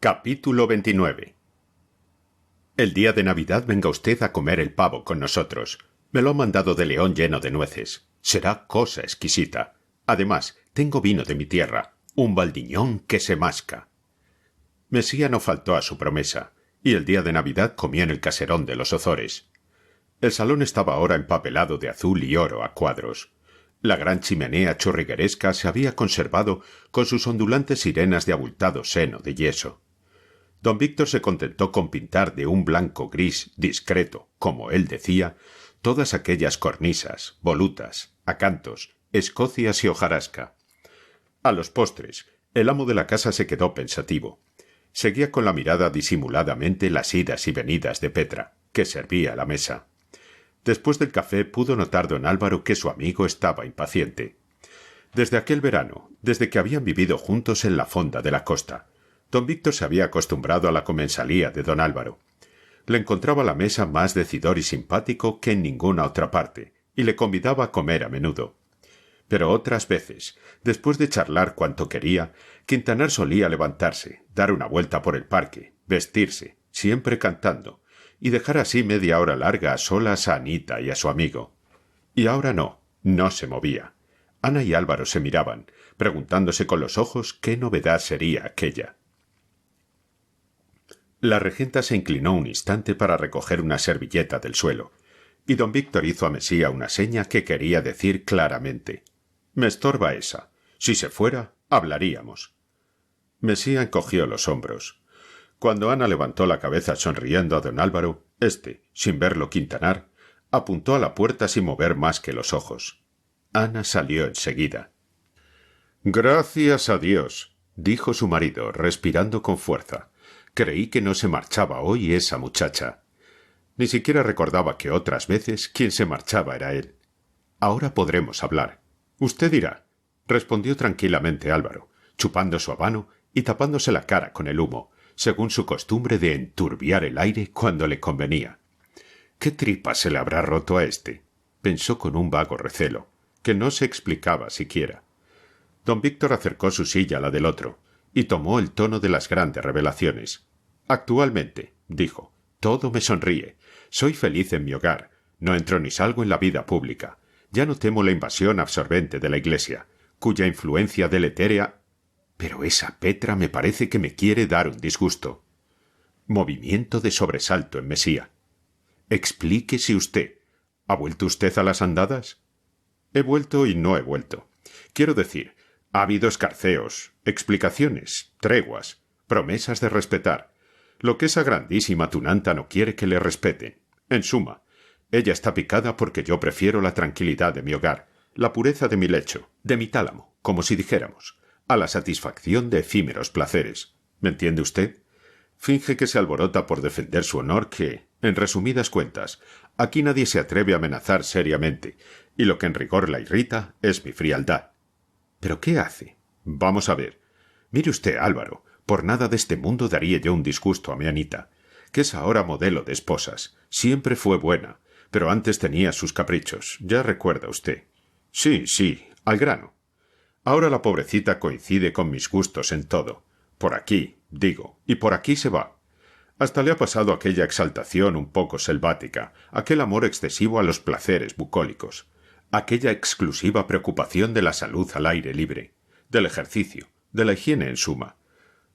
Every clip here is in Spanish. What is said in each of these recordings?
Capítulo 29. El día de Navidad venga usted a comer el pavo con nosotros. Me lo han mandado de León lleno de nueces. Será cosa exquisita. Además, tengo vino de mi tierra, un Valdiñón que se masca. Mesía no faltó a su promesa, y el día de Navidad comió en el caserón de los Ozores. El salón estaba ahora empapelado de azul y oro a cuadros. La gran chimenea churrigueresca se había conservado con sus ondulantes sirenas de abultado seno de yeso. Don Víctor se contentó con pintar de un blanco gris discreto, como él decía, todas aquellas cornisas, volutas, acantos, escocias y hojarasca. A los postres, el amo de la casa se quedó pensativo. Seguía con la mirada disimuladamente las idas y venidas de Petra, que servía a la mesa. Después del café pudo notar don Álvaro que su amigo estaba impaciente. Desde aquel verano, desde que habían vivido juntos en la fonda de la costa, don Víctor se había acostumbrado a la comensalía de don Álvaro. Le encontraba a la mesa más decidor y simpático que en ninguna otra parte, y le convidaba a comer a menudo. Pero otras veces, después de charlar cuanto quería, Quintanar solía levantarse, dar una vuelta por el parque, vestirse, siempre cantando, y dejar así media hora larga a solas a Anita y a su amigo. Y ahora no se movía. Ana y Álvaro se miraban, preguntándose con los ojos qué novedad sería aquella. La regenta se inclinó un instante para recoger una servilleta del suelo, y don Víctor hizo a Mesía una seña que quería decir claramente: «Me estorba esa. Si se fuera, hablaríamos». Mesía encogió los hombros. Cuando Ana levantó la cabeza sonriendo a don Álvaro, éste, sin verlo Quintanar, apuntó a la puerta sin mover más que los ojos. Ana salió enseguida. «Gracias a Dios», dijo su marido, respirando con fuerza. «Creí que no se marchaba hoy esa muchacha». Ni siquiera recordaba que otras veces quien se marchaba era él. «Ahora podremos hablar». «Usted dirá», respondió tranquilamente Álvaro, chupando su habano y tapándose la cara con el humo, según su costumbre de enturbiar el aire cuando le convenía. «¿Qué tripa se le habrá roto a éste?», pensó con un vago recelo, que no se explicaba siquiera. Don Víctor acercó su silla a la del otro, y tomó el tono de las grandes revelaciones. «Actualmente», dijo, «todo me sonríe. Soy feliz en mi hogar. No entro ni salgo en la vida pública. Ya no temo la invasión absorbente de la Iglesia, cuya influencia deletérea... Pero esa Petra me parece que me quiere dar un disgusto». Movimiento de sobresalto en Mesía. «Explíquese usted. ¿Ha vuelto usted a las andadas?» «He vuelto y no he vuelto. Quiero decir, ha habido escarceos, explicaciones, treguas, promesas de respetar. Lo que esa grandísima tunanta no quiere que le respeten. En suma, ella está picada porque yo prefiero la tranquilidad de mi hogar, la pureza de mi lecho, de mi tálamo, como si dijéramos, a la satisfacción de efímeros placeres. ¿Me entiende usted? Finge que se alborota por defender su honor que, en resumidas cuentas, aquí nadie se atreve a amenazar seriamente, y lo que en rigor la irrita es mi frialdad». «¿Pero qué hace?» «Vamos a ver. Mire usted, Álvaro, por nada de este mundo daría yo un disgusto a mi Anita, que es ahora modelo de esposas. Siempre fue buena, pero antes tenía sus caprichos, ya recuerda usted». Sí, al grano. Ahora la pobrecita coincide con mis gustos en todo. Por aquí, digo, y por aquí se va. Hasta le ha pasado aquella exaltación un poco selvática, aquel amor excesivo a los placeres bucólicos, aquella exclusiva preocupación de la salud al aire libre, del ejercicio, de la higiene en suma.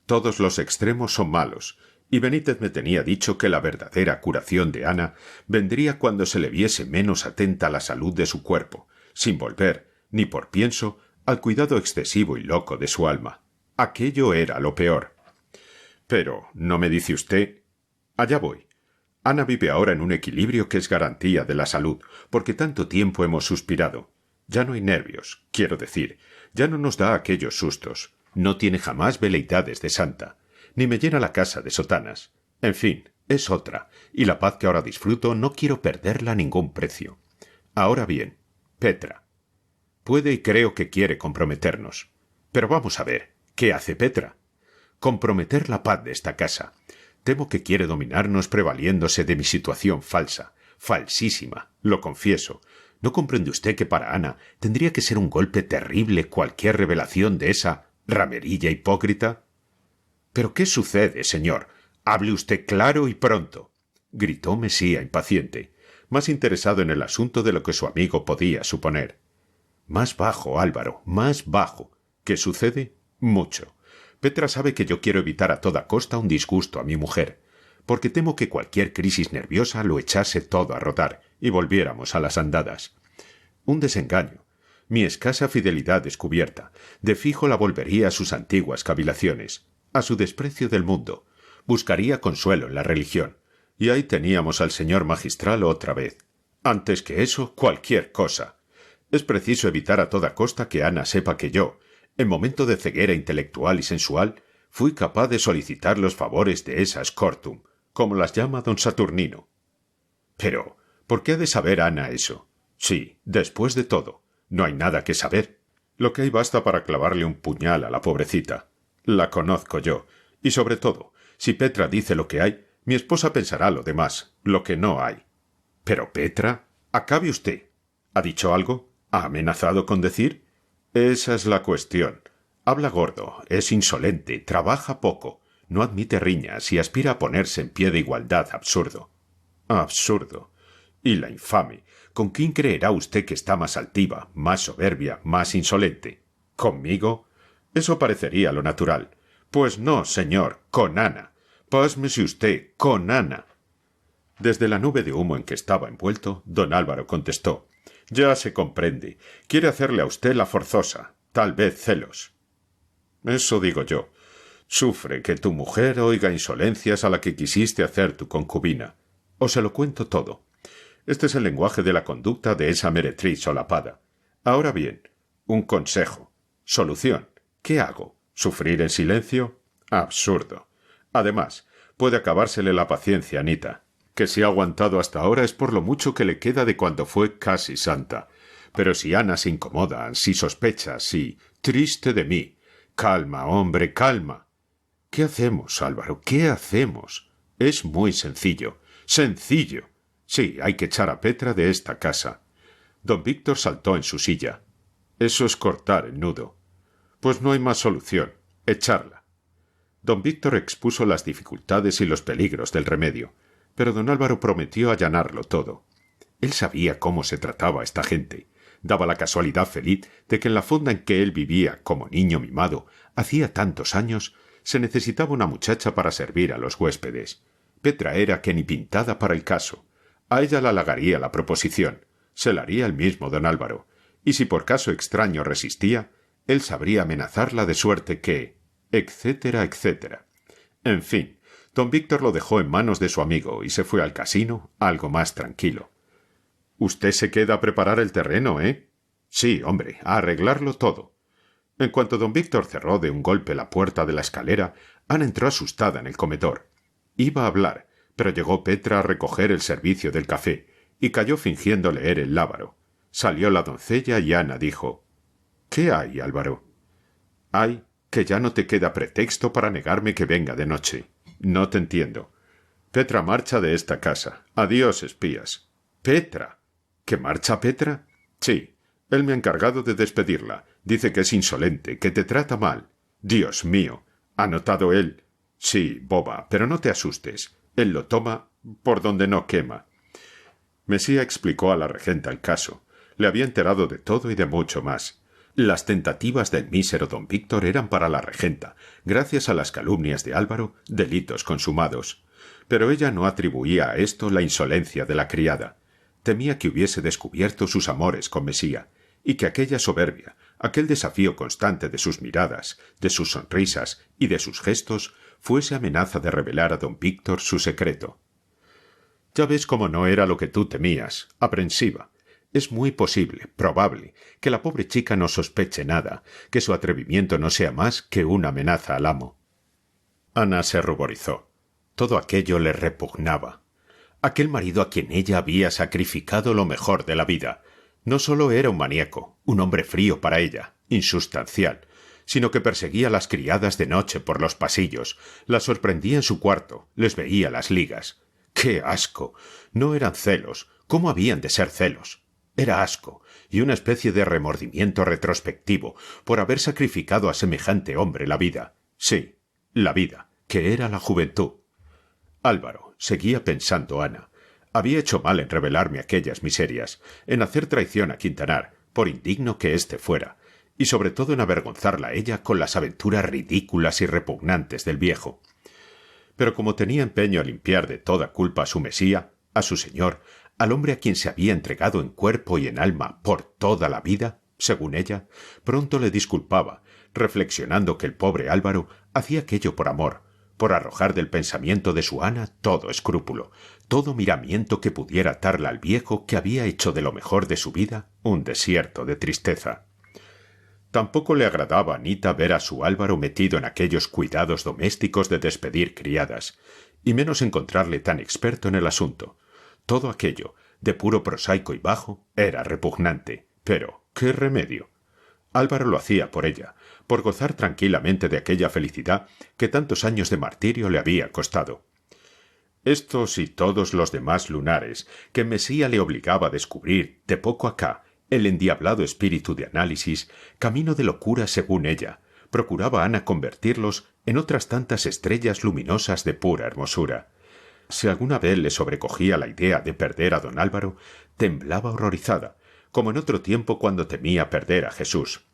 Todos los extremos son malos, y Benítez me tenía dicho que la verdadera curación de Ana vendría cuando se le viese menos atenta a la salud de su cuerpo, sin volver, ni por pienso, al cuidado excesivo y loco de su alma. Aquello era lo peor. Pero, ¿no me dice usted? Allá voy. Ana vive ahora en un equilibrio que es garantía de la salud, porque tanto tiempo hemos suspirado. Ya no hay nervios, quiero decir, ya no nos da aquellos sustos. No tiene jamás veleidades de santa, ni me llena la casa de sotanas. En fin, es otra, y la paz que ahora disfruto no quiero perderla a ningún precio. Ahora bien, Petra. Puede y creo que quiere comprometernos. Pero vamos a ver, ¿qué hace Petra? Comprometer la paz de esta casa. Temo que quiere dominarnos prevaliéndose de mi situación falsa, falsísima, lo confieso. ¿No comprende usted que para Ana tendría que ser un golpe terrible cualquier revelación de esa ramerilla hipócrita? —¿Pero qué sucede, señor? Hable usted claro y pronto —gritó Mesía impaciente, más interesado en el asunto de lo que su amigo podía suponer. —Más bajo, Álvaro, más bajo. ¿Qué sucede? Mucho. Petra sabe que yo quiero evitar a toda costa un disgusto a mi mujer, porque temo que cualquier crisis nerviosa lo echase todo a rodar y volviéramos a las andadas. Un desengaño. Mi escasa fidelidad descubierta, de fijo la volvería a sus antiguas cavilaciones, a su desprecio del mundo. Buscaría consuelo en la religión. Y ahí teníamos al señor magistral otra vez. Antes que eso, cualquier cosa. Es preciso evitar a toda costa que Ana sepa que yo, en momento de ceguera intelectual y sensual, fui capaz de solicitar los favores de esa Scortum, como las llama don Saturnino. Pero, ¿por qué ha de saber Ana eso? Sí, después de todo, no hay nada que saber. Lo que hay basta para clavarle un puñal a la pobrecita. La conozco yo, y sobre todo, si Petra dice lo que hay, mi esposa pensará lo demás, lo que no hay. Pero Petra, acabe usted. ¿Ha dicho algo? ¿Ha amenazado con decir? Esa es la cuestión. Habla gordo, es insolente, trabaja poco, no admite riñas y aspira a ponerse en pie de igualdad absurdo. Absurdo. Y la infame. ¿Con quién creerá usted que está más altiva, más soberbia, más insolente? ¿Conmigo? Eso parecería lo natural. Pues no, señor, con Ana. Pásmese usted, con Ana. Desde la nube de humo en que estaba envuelto, don Álvaro contestó: Ya se comprende. Quiere hacerle a usted la forzosa. Tal vez celos. Eso digo yo. Sufre que tu mujer oiga insolencias a la que quisiste hacer tu concubina. Os se lo cuento todo. Este es el lenguaje de la conducta de esa meretriz solapada. Ahora bien, un consejo. Solución. ¿Qué hago? ¿Sufrir en silencio? Absurdo. Además, puede acabársele la paciencia, Anita. Que si ha aguantado hasta ahora es por lo mucho que le queda de cuando fue casi santa. Pero si Ana se incomoda, si sospecha, si... Triste de mí. Calma, hombre, calma. ¿Qué hacemos, Álvaro? ¿Qué hacemos? Es muy sencillo. ¡Sencillo! Sí, hay que echar a Petra de esta casa. Don Víctor saltó en su silla. Eso es cortar el nudo. Pues no hay más solución. Echarla. Don Víctor expuso las dificultades y los peligros del remedio, pero don Álvaro prometió allanarlo todo. Él sabía cómo se trataba a esta gente. Daba la casualidad feliz de que en la fonda en que él vivía como niño mimado hacía tantos años se necesitaba una muchacha para servir a los huéspedes. Petra era que ni pintada para el caso. A ella la halagaría la proposición. Se la haría el mismo don Álvaro. Y si por caso extraño resistía, él sabría amenazarla de suerte que... etcétera, etcétera. En fin, don Víctor lo dejó en manos de su amigo y se fue al casino algo más tranquilo. «Usted se queda a preparar el terreno, ¿eh?» «Sí, hombre, a arreglarlo todo». En cuanto don Víctor cerró de un golpe la puerta de la escalera, Ana entró asustada en el comedor. Iba a hablar, pero llegó Petra a recoger el servicio del café y cayó fingiendo leer el lábaro. Salió la doncella y Ana dijo: «¿Qué hay, Álvaro?» «Hay que ya no te queda pretexto para negarme que venga de noche. No te entiendo. Petra marcha de esta casa. Adiós, espías». «¿Petra? ¿Que marcha Petra?» «Sí. Él me ha encargado de despedirla. Dice que es insolente, que te trata mal. Dios mío. ¿Ha notado él?» «Sí, boba, pero no te asustes. Él lo toma por donde no quema». Mesía explicó a la regenta el caso. Le había enterado de todo y de mucho más. Las tentativas del mísero don Víctor eran para la regenta, gracias a las calumnias de Álvaro, delitos consumados. Pero ella no atribuía a esto la insolencia de la criada. Temía que hubiese descubierto sus amores con Mesía, y que aquella soberbia, aquel desafío constante de sus miradas, de sus sonrisas y de sus gestos, fuese amenaza de revelar a don Víctor su secreto. «Ya ves cómo no era lo que tú temías, aprensiva. Es muy posible, probable, que la pobre chica no sospeche nada, que su atrevimiento no sea más que una amenaza al amo». Ana se ruborizó. Todo aquello le repugnaba. Aquel marido a quien ella había sacrificado lo mejor de la vida no solo era un maníaco, un hombre frío para ella, insustancial, sino que perseguía a las criadas de noche por los pasillos, las sorprendía en su cuarto, les veía las ligas. ¡Qué asco! No eran celos. ¿Cómo habían de ser celos? Era asco y una especie de remordimiento retrospectivo por haber sacrificado a semejante hombre la vida. Sí, la vida. que era la juventud. Álvaro, seguía pensando Ana, había hecho mal en revelarme aquellas miserias, en hacer traición a Quintanar, por indigno que éste fuera, y sobre todo en avergonzarla a ella con las aventuras ridículas y repugnantes del viejo. Pero como tenía empeño a limpiar de toda culpa a su Mesía, a su señor, al hombre a quien se había entregado en cuerpo y en alma por toda la vida, según ella, pronto le disculpaba, reflexionando que el pobre Álvaro hacía aquello por amor, por arrojar del pensamiento de su Ana todo escrúpulo, todo miramiento que pudiera atarla al viejo que había hecho de lo mejor de su vida un desierto de tristeza. Tampoco le agradaba a Anita ver a su Álvaro metido en aquellos cuidados domésticos de despedir criadas, y menos encontrarle tan experto en el asunto. Todo aquello, de puro prosaico y bajo, era repugnante. Pero, ¿qué remedio? Álvaro lo hacía por ella, por gozar tranquilamente de aquella felicidad que tantos años de martirio le había costado. Estos y todos los demás lunares que Mesía le obligaba a descubrir de poco acá, el endiablado espíritu de análisis, camino de locura según ella, procuraba Ana convertirlos en otras tantas estrellas luminosas de pura hermosura. Si alguna vez le sobrecogía la idea de perder a don Álvaro, temblaba horrorizada, como en otro tiempo cuando temía perder a Jesús.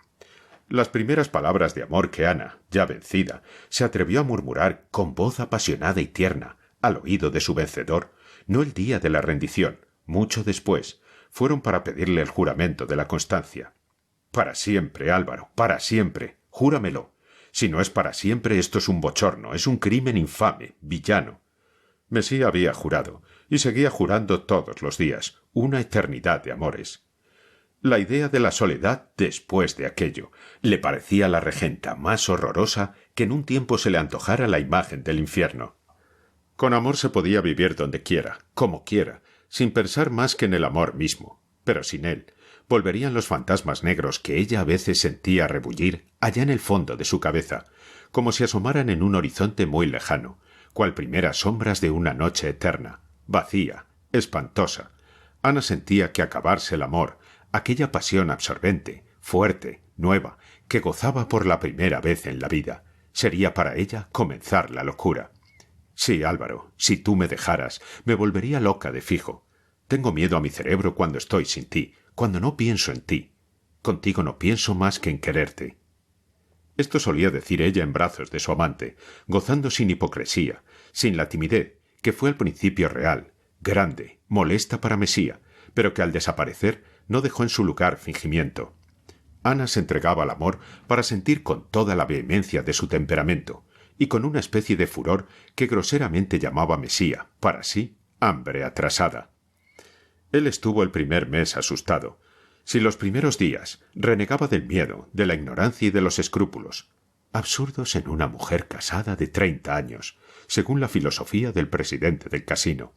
Las primeras palabras de amor que Ana, ya vencida, se atrevió a murmurar con voz apasionada y tierna, al oído de su vencedor, no el día de la rendición, mucho después, fueron para pedirle el juramento de la constancia. Para siempre, Álvaro, para siempre, júramelo. Si no es para siempre, esto es un bochorno, es un crimen infame, villano. Mesía había jurado, y seguía jurando todos los días, una eternidad de amores. La idea de la soledad después de aquello le parecía a la regenta más horrorosa que en un tiempo se le antojara la imagen del infierno. Con amor se podía vivir donde quiera, como quiera, sin pensar más que en el amor mismo, pero sin él volverían los fantasmas negros que ella a veces sentía rebullir allá en el fondo de su cabeza, como si asomaran en un horizonte muy lejano, cual primeras sombras de una noche eterna, vacía, espantosa. Ana sentía que acabarse el amor, aquella pasión absorbente, fuerte, nueva, que gozaba por la primera vez en la vida, sería para ella comenzar la locura. Sí, Álvaro, si tú me dejaras, me volvería loca de fijo. Tengo miedo a mi cerebro cuando estoy sin ti, cuando no pienso en ti. Contigo no pienso más que en quererte. Esto solía decir ella en brazos de su amante, gozando sin hipocresía, sin la timidez, que fue al principio real, grande, molesta para Mesía, pero que al desaparecer no dejó en su lugar fingimiento. Ana se entregaba al amor para sentir con toda la vehemencia de su temperamento, y con una especie de furor que groseramente llamaba Mesía, para sí, hambre atrasada. Él estuvo el primer mes asustado. Si los primeros días renegaba del miedo, de la ignorancia y de los escrúpulos, absurdos en una mujer casada de 30 años, según la filosofía del presidente del casino.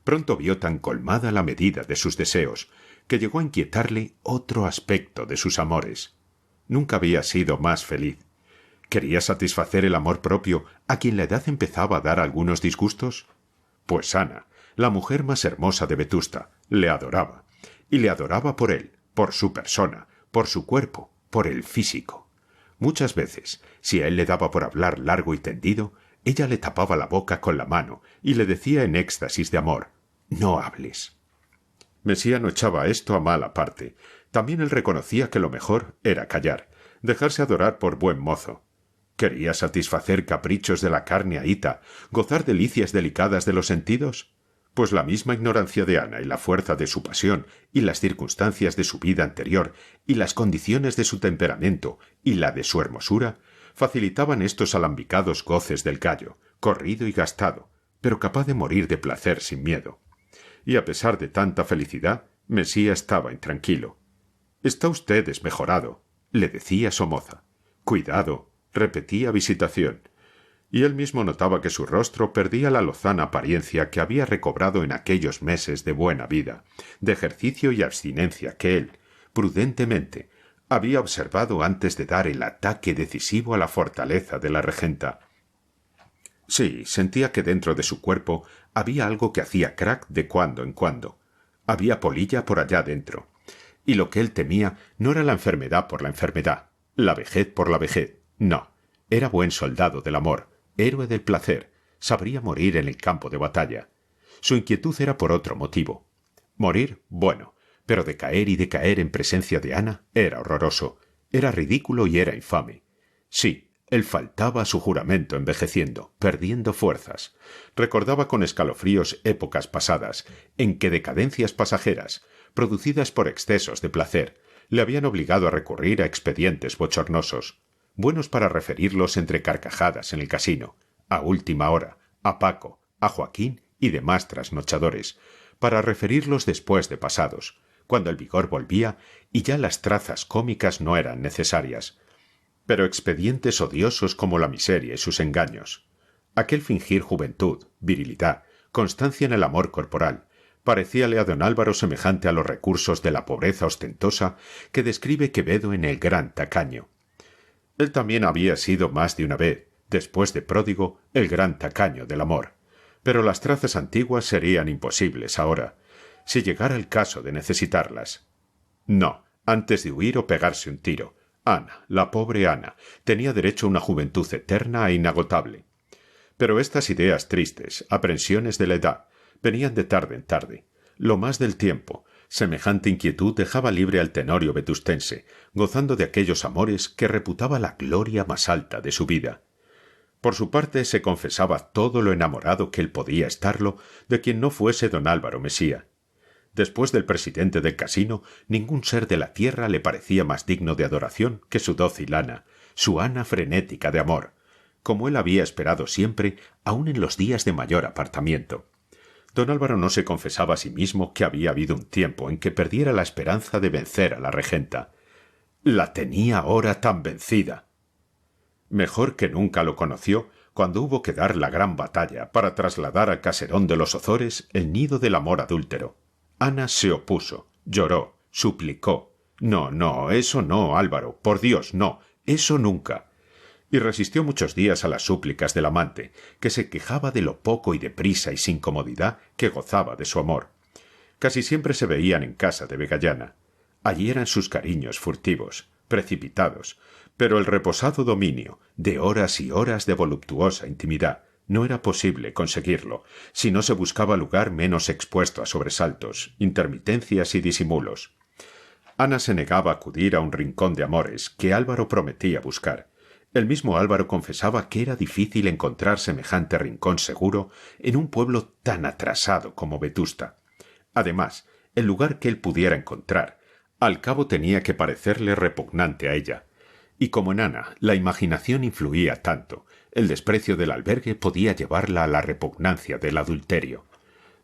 Pronto vio tan colmada la medida de sus deseos, que llegó a inquietarle otro aspecto de sus amores. Nunca había sido más feliz. ¿Quería satisfacer el amor propio a quien la edad empezaba a dar algunos disgustos? Pues Ana, la mujer más hermosa de Vetusta, le adoraba. Y le adoraba por él, por su persona, por su cuerpo, por el físico. Muchas veces, si a él le daba por hablar largo y tendido, ella le tapaba la boca con la mano y le decía en éxtasis de amor: «No hables». Mesía no echaba esto a mala parte. También él reconocía que lo mejor era callar, dejarse adorar por buen mozo. ¿Quería satisfacer caprichos de la carne ahita, gozar delicias delicadas de los sentidos? Pues la misma ignorancia de Ana y la fuerza de su pasión y las circunstancias de su vida anterior y las condiciones de su temperamento y la de su hermosura facilitaban estos alambicados goces del gallo, corrido y gastado, pero capaz de morir de placer sin miedo. Y a pesar de tanta felicidad, Mesía estaba intranquilo. «Está usted desmejorado», le decía Somoza. «Cuidado», repetía Visitación. Y él mismo notaba que su rostro perdía la lozana apariencia que había recobrado en aquellos meses de buena vida, de ejercicio y abstinencia que él, prudentemente, había observado antes de dar el ataque decisivo a la fortaleza de la regenta. Sí, sentía que dentro de su cuerpo había algo que hacía crack de cuando en cuando. Había polilla por allá dentro. Y lo que él temía no era la enfermedad por la enfermedad, la vejez por la vejez. No, era buen soldado del amor, héroe del placer, sabría morir en el campo de batalla. Su inquietud era por otro motivo. Morir, bueno, pero decaer y decaer en presencia de Ana era horroroso, era ridículo y era infame. Sí, él faltaba a su juramento envejeciendo, perdiendo fuerzas. Recordaba con escalofríos épocas pasadas, en que decadencias pasajeras, producidas por excesos de placer, le habían obligado a recurrir a expedientes bochornosos, buenos para referirlos entre carcajadas en el casino, a última hora, a Paco, a Joaquín y demás trasnochadores, para referirlos después de pasados, cuando el vigor volvía y ya las trazas cómicas no eran necesarias. Pero expedientes odiosos como la miseria y sus engaños. Aquel fingir juventud, virilidad, constancia en el amor corporal, parecíale a don Álvaro semejante a los recursos de la pobreza ostentosa que describe Quevedo en El gran tacaño. Él también había sido más de una vez, después de pródigo, el gran tacaño del amor. Pero las trazas antiguas serían imposibles ahora, si llegara el caso de necesitarlas. No, antes de huir o pegarse un tiro. Ana, la pobre Ana, tenía derecho a una juventud eterna e inagotable. Pero estas ideas tristes, aprensiones de la edad, venían de tarde en tarde. Lo más del tiempo, semejante inquietud dejaba libre al tenorio vetustense, gozando de aquellos amores que reputaba la gloria más alta de su vida. Por su parte se confesaba todo lo enamorado que él podía estarlo de quien no fuese don Álvaro Mesía. Después del presidente del casino, ningún ser de la tierra le parecía más digno de adoración que su dócil Ana, su Ana frenética de amor, como él había esperado siempre, aun en los días de mayor apartamiento. Don Álvaro no se confesaba a sí mismo que había habido un tiempo en que perdiera la esperanza de vencer a la regenta. La tenía ahora tan vencida. Mejor que nunca lo conoció cuando hubo que dar la gran batalla para trasladar al caserón de los Ozores el nido del amor adúltero. Ana se opuso, lloró, suplicó. No, no, eso no, Álvaro, por Dios, no, eso nunca. Y resistió muchos días a las súplicas del amante, que se quejaba de lo poco y deprisa y sin comodidad que gozaba de su amor. Casi siempre se veían en casa de Vegallana. Allí eran sus cariños furtivos, precipitados, pero el reposado dominio, de horas y horas de voluptuosa intimidad, no era posible conseguirlo, si no se buscaba lugar menos expuesto a sobresaltos, intermitencias y disimulos. Ana se negaba a acudir a un rincón de amores que Álvaro prometía buscar. El mismo Álvaro confesaba que era difícil encontrar semejante rincón seguro en un pueblo tan atrasado como Vetusta. Además, el lugar que él pudiera encontrar, al cabo tenía que parecerle repugnante a ella. Y como en Ana la imaginación influía tanto, el desprecio del albergue podía llevarla a la repugnancia del adulterio.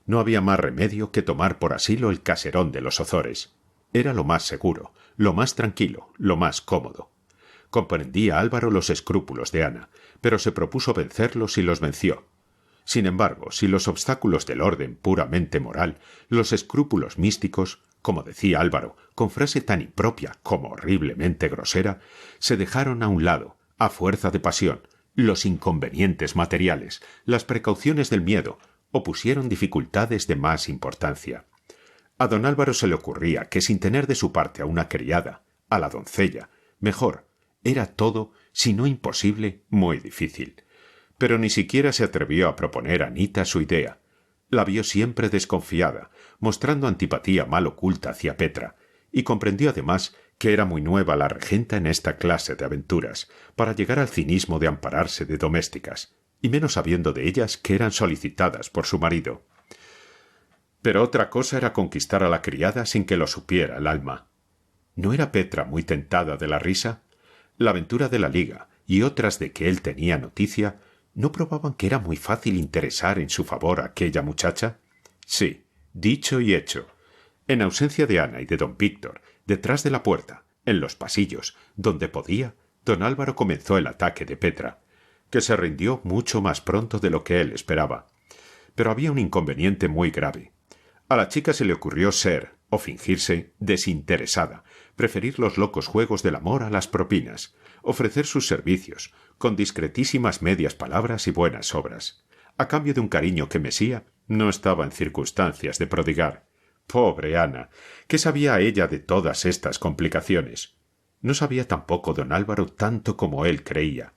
No había más remedio que tomar por asilo el caserón de los Ozores. Era lo más seguro, lo más tranquilo, lo más cómodo. Comprendía Álvaro los escrúpulos de Ana, pero se propuso vencerlos y los venció. Sin embargo, si los obstáculos del orden puramente moral, los escrúpulos místicos, como decía Álvaro, con frase tan impropia como horriblemente grosera, se dejaron a un lado, a fuerza de pasión, los inconvenientes materiales, las precauciones del miedo, opusieron dificultades de más importancia. A don Álvaro se le ocurría que sin tener de su parte a una criada, a la doncella, mejor, era todo, si no imposible, muy difícil. Pero ni siquiera se atrevió a proponer a Anita su idea. La vio siempre desconfiada, mostrando antipatía mal oculta hacia Petra, y comprendió además que era muy nueva la regenta en esta clase de aventuras, para llegar al cinismo de ampararse de domésticas, y menos sabiendo de ellas que eran solicitadas por su marido. Pero otra cosa era conquistar a la criada sin que lo supiera el alma. ¿No era Petra muy tentada de la risa? La aventura de la liga y otras de que él tenía noticia ¿no probaban que era muy fácil interesar en su favor a aquella muchacha? Sí, dicho y hecho. En ausencia de Ana y de don Víctor, detrás de la puerta, en los pasillos, donde podía, don Álvaro comenzó el ataque de Petra, que se rindió mucho más pronto de lo que él esperaba. Pero había un inconveniente muy grave. A la chica se le ocurrió ser, o fingirse, desinteresada, preferir los locos juegos del amor a las propinas, ofrecer sus servicios, con discretísimas medias palabras y buenas obras, a cambio de un cariño que Mesía no estaba en circunstancias de prodigar. Pobre Ana, ¿qué sabía ella de todas estas complicaciones? No sabía tampoco don Álvaro tanto como él creía.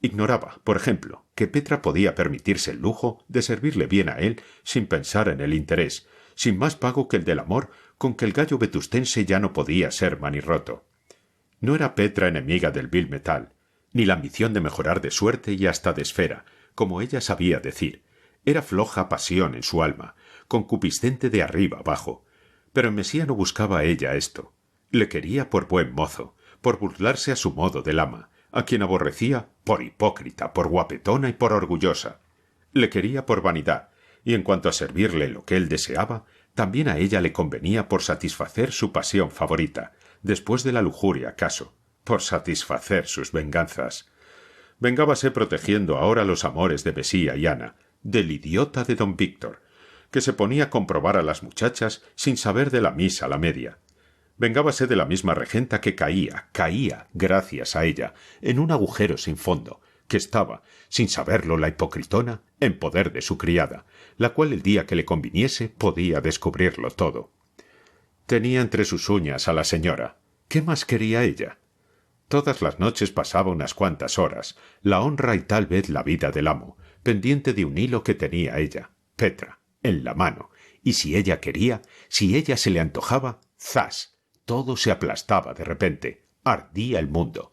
Ignoraba, por ejemplo, que Petra podía permitirse el lujo de servirle bien a él sin pensar en el interés, sin más pago que el del amor con que el gallo vetustense ya no podía ser manirroto. No era Petra enemiga del vil metal, ni la ambición de mejorar de suerte y hasta de esfera, como ella sabía decir. Era floja pasión en su alma, concupiscente de arriba abajo. Pero en Mesía no buscaba ella esto. Le quería por buen mozo, por burlarse a su modo del ama, a quien aborrecía por hipócrita, por guapetona y por orgullosa. Le quería por vanidad, y en cuanto a servirle lo que él deseaba, también a ella le convenía por satisfacer su pasión favorita, después de la lujuria acaso, por satisfacer sus venganzas. Vengábase protegiendo ahora los amores de Mesía y Ana, del idiota de don Víctor, que se ponía a comprobar a las muchachas sin saber de la misa a la media. Vengábase de la misma regenta que caía, gracias a ella, en un agujero sin fondo, que estaba, sin saberlo la hipocritona, en poder de su criada, la cual el día que le conviniese podía descubrirlo todo. Tenía entre sus uñas a la señora. ¿Qué más quería ella? Todas las noches pasaba unas cuantas horas, la honra y tal vez la vida del amo, pendiente de un hilo que tenía ella, Petra, en la mano, y si ella quería, si ella se le antojaba, ¡zas! Todo se aplastaba de repente, ardía el mundo.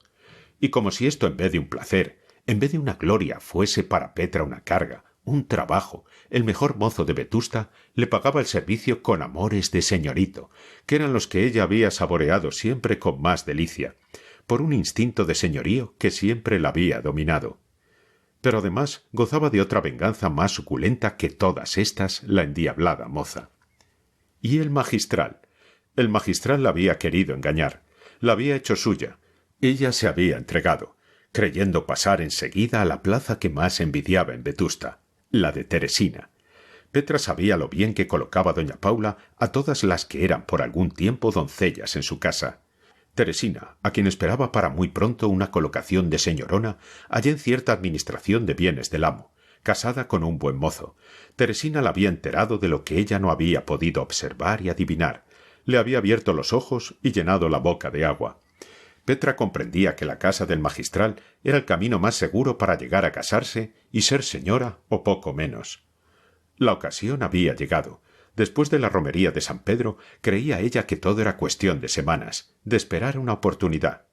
Y como si esto en vez de un placer, en vez de una gloria, fuese para Petra una carga, un trabajo, el mejor mozo de Vetusta le pagaba el servicio con amores de señorito, que eran los que ella había saboreado siempre con más delicia, por un instinto de señorío que siempre la había dominado. Pero además gozaba de otra venganza más suculenta que todas estas la endiablada moza. Y el magistral. El magistral la había querido engañar, la había hecho suya. Ella se había entregado, creyendo pasar enseguida a la plaza que más envidiaba en Vetusta, la de Teresina. Petra sabía lo bien que colocaba doña Paula a todas las que eran por algún tiempo doncellas en su casa. Teresina, a quien esperaba para muy pronto una colocación de señorona, allá en cierta administración de bienes del amo, casada con un buen mozo. Teresina la había enterado de lo que ella no había podido observar y adivinar. Le había abierto los ojos y llenado la boca de agua. Petra comprendía que la casa del magistral era el camino más seguro para llegar a casarse y ser señora o poco menos. La ocasión había llegado. Después de la romería de San Pedro, creía ella que todo era cuestión de semanas, de esperar una oportunidad.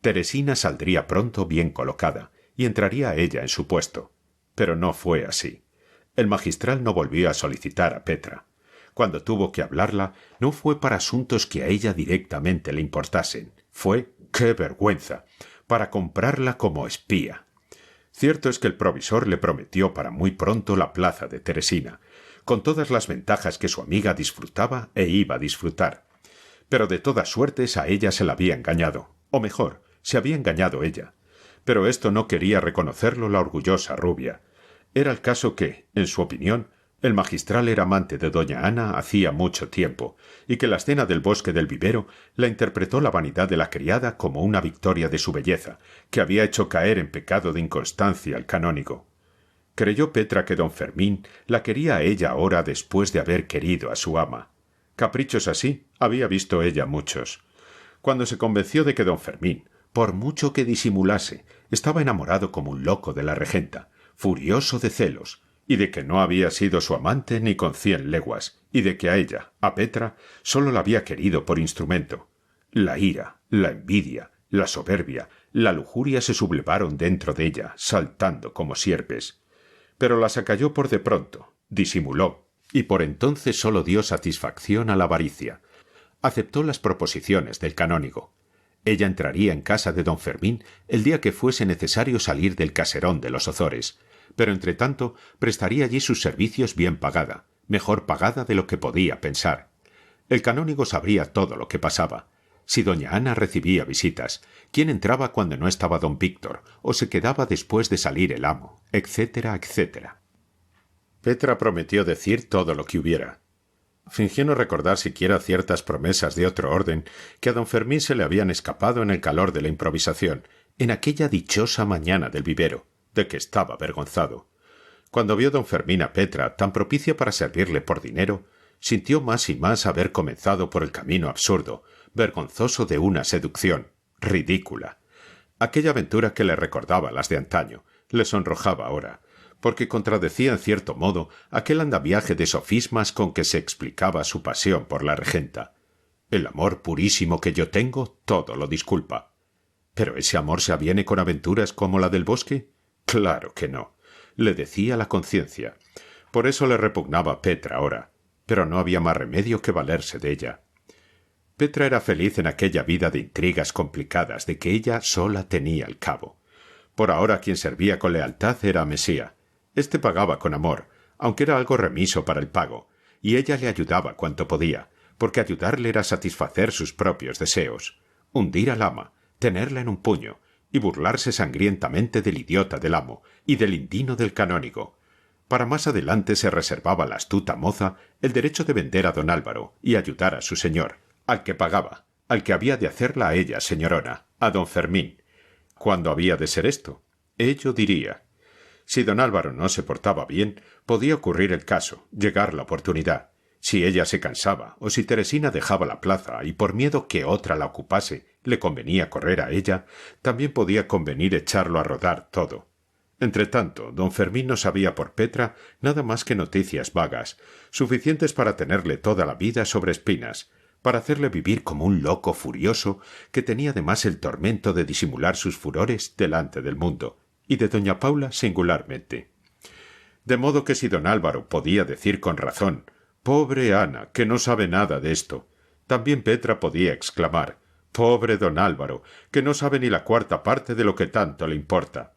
Teresina saldría pronto bien colocada, y entraría ella en su puesto. Pero no fue así. El magistral no volvió a solicitar a Petra. Cuando tuvo que hablarla, no fue para asuntos que a ella directamente le importasen. Fue, ¡qué vergüenza!, para comprarla como espía. Cierto es que el provisor le prometió para muy pronto la plaza de Teresina, con todas las ventajas que su amiga disfrutaba e iba a disfrutar. Pero de todas suertes a ella se la había engañado, o mejor, se había engañado ella. Pero esto no quería reconocerlo la orgullosa rubia. Era el caso que, en su opinión, el magistral era amante de doña Ana hacía mucho tiempo, y que la escena del bosque del vivero la interpretó la vanidad de la criada como una victoria de su belleza, que había hecho caer en pecado de inconstancia al canónigo. Creyó Petra que don Fermín la quería a ella ahora después de haber querido a su ama. Caprichos así había visto ella muchos. Cuando se convenció de que don Fermín, por mucho que disimulase, estaba enamorado como un loco de la regenta, furioso de celos, y de que no había sido su amante ni con 100 leguas, y de que a ella, a Petra, sólo la había querido por instrumento. La ira, la envidia, la soberbia, la lujuria se sublevaron dentro de ella, saltando como sierpes. Pero las acalló por de pronto, disimuló, y por entonces sólo dio satisfacción a la avaricia. Aceptó las proposiciones del canónigo. Ella entraría en casa de don Fermín el día que fuese necesario salir del caserón de los Ozores, pero entretanto prestaría allí sus servicios bien pagada, mejor pagada de lo que podía pensar. El canónigo sabría todo lo que pasaba. Si doña Ana recibía visitas, quién entraba cuando no estaba don Víctor, o se quedaba después de salir el amo, etcétera, etcétera. Petra prometió decir todo lo que hubiera. Fingió no recordar siquiera ciertas promesas de otro orden que a don Fermín se le habían escapado en el calor de la improvisación, en aquella dichosa mañana del vivero, de que estaba avergonzado. Cuando vio don Fermín a Petra tan propicia para servirle por dinero, sintió más y más haber comenzado por el camino absurdo, vergonzoso de una seducción, ridícula. Aquella aventura que le recordaba las de antaño le sonrojaba ahora, porque contradecía en cierto modo aquel andamiaje de sofismas con que se explicaba su pasión por la regenta. El amor purísimo que yo tengo todo lo disculpa. ¿Pero ese amor se aviene con aventuras como la del bosque? Claro que no, le decía la conciencia. Por eso le repugnaba Petra ahora, pero no había más remedio que valerse de ella. Petra era feliz en aquella vida de intrigas complicadas de que ella sola tenía el cabo. Por ahora quien servía con lealtad era Mesía. Este pagaba con amor, aunque era algo remiso para el pago, y ella le ayudaba cuanto podía, porque ayudarle era satisfacer sus propios deseos, hundir al ama, tenerla en un puño, y burlarse sangrientamente del idiota del amo y del indino del canónigo. Para más adelante se reservaba la astuta moza el derecho de vender a don Álvaro y ayudar a su señor, al que pagaba, al que había de hacerla a ella señorona, a don Fermín. ¿Cuándo había de ser esto? Ello diría. Si don Álvaro no se portaba bien, podía ocurrir el caso, llegar la oportunidad. Si ella se cansaba, o si Teresina dejaba la plaza y por miedo que otra la ocupase, le convenía correr a ella, también podía convenir echarlo a rodar todo. Entretanto, don Fermín no sabía por Petra nada más que noticias vagas, suficientes para tenerle toda la vida sobre espinas, para hacerle vivir como un loco furioso que tenía además el tormento de disimular sus furores delante del mundo, y de doña Paula singularmente. De modo que si don Álvaro podía decir con razón «Pobre Ana, que no sabe nada de esto», también Petra podía exclamar «Pobre don Álvaro, que no sabe ni la cuarta parte de lo que tanto le importa».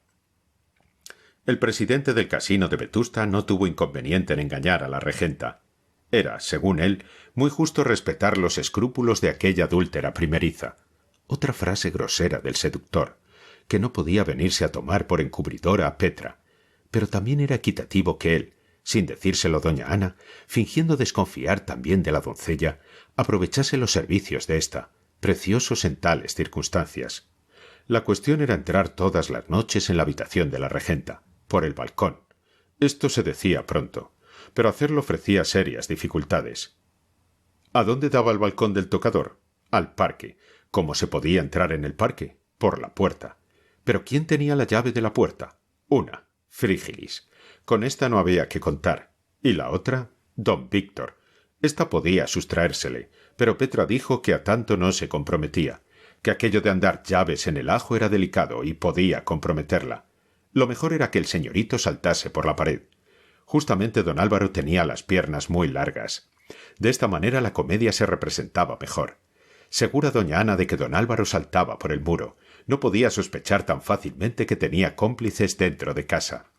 El presidente del casino de Vetusta no tuvo inconveniente en engañar a la regenta. Era, según él, muy justo respetar los escrúpulos de aquella adúltera primeriza. Otra frase grosera del seductor, que no podía venirse a tomar por encubridora a Petra, pero también era equitativo que él, sin decírselo doña Ana, fingiendo desconfiar también de la doncella, aprovechase los servicios de ésta, preciosos en tales circunstancias. La cuestión era entrar todas las noches en la habitación de la regenta, por el balcón. Esto se decía pronto, pero hacerlo ofrecía serias dificultades. ¿A dónde daba el balcón del tocador? Al parque. ¿Cómo se podía entrar en el parque? Por la puerta. ¿Pero quién tenía la llave de la puerta? Una, Frígilis. Con esta no había que contar. ¿Y la otra? Don Víctor. Esta podía sustraérsele, pero Petra dijo que a tanto no se comprometía, que aquello de andar llaves en el ajo era delicado y podía comprometerla. Lo mejor era que el señorito saltase por la pared. Justamente don Álvaro tenía las piernas muy largas. De esta manera la comedia se representaba mejor. Segura doña Ana de que don Álvaro saltaba por el muro, no podía sospechar tan fácilmente que tenía cómplices dentro de casa.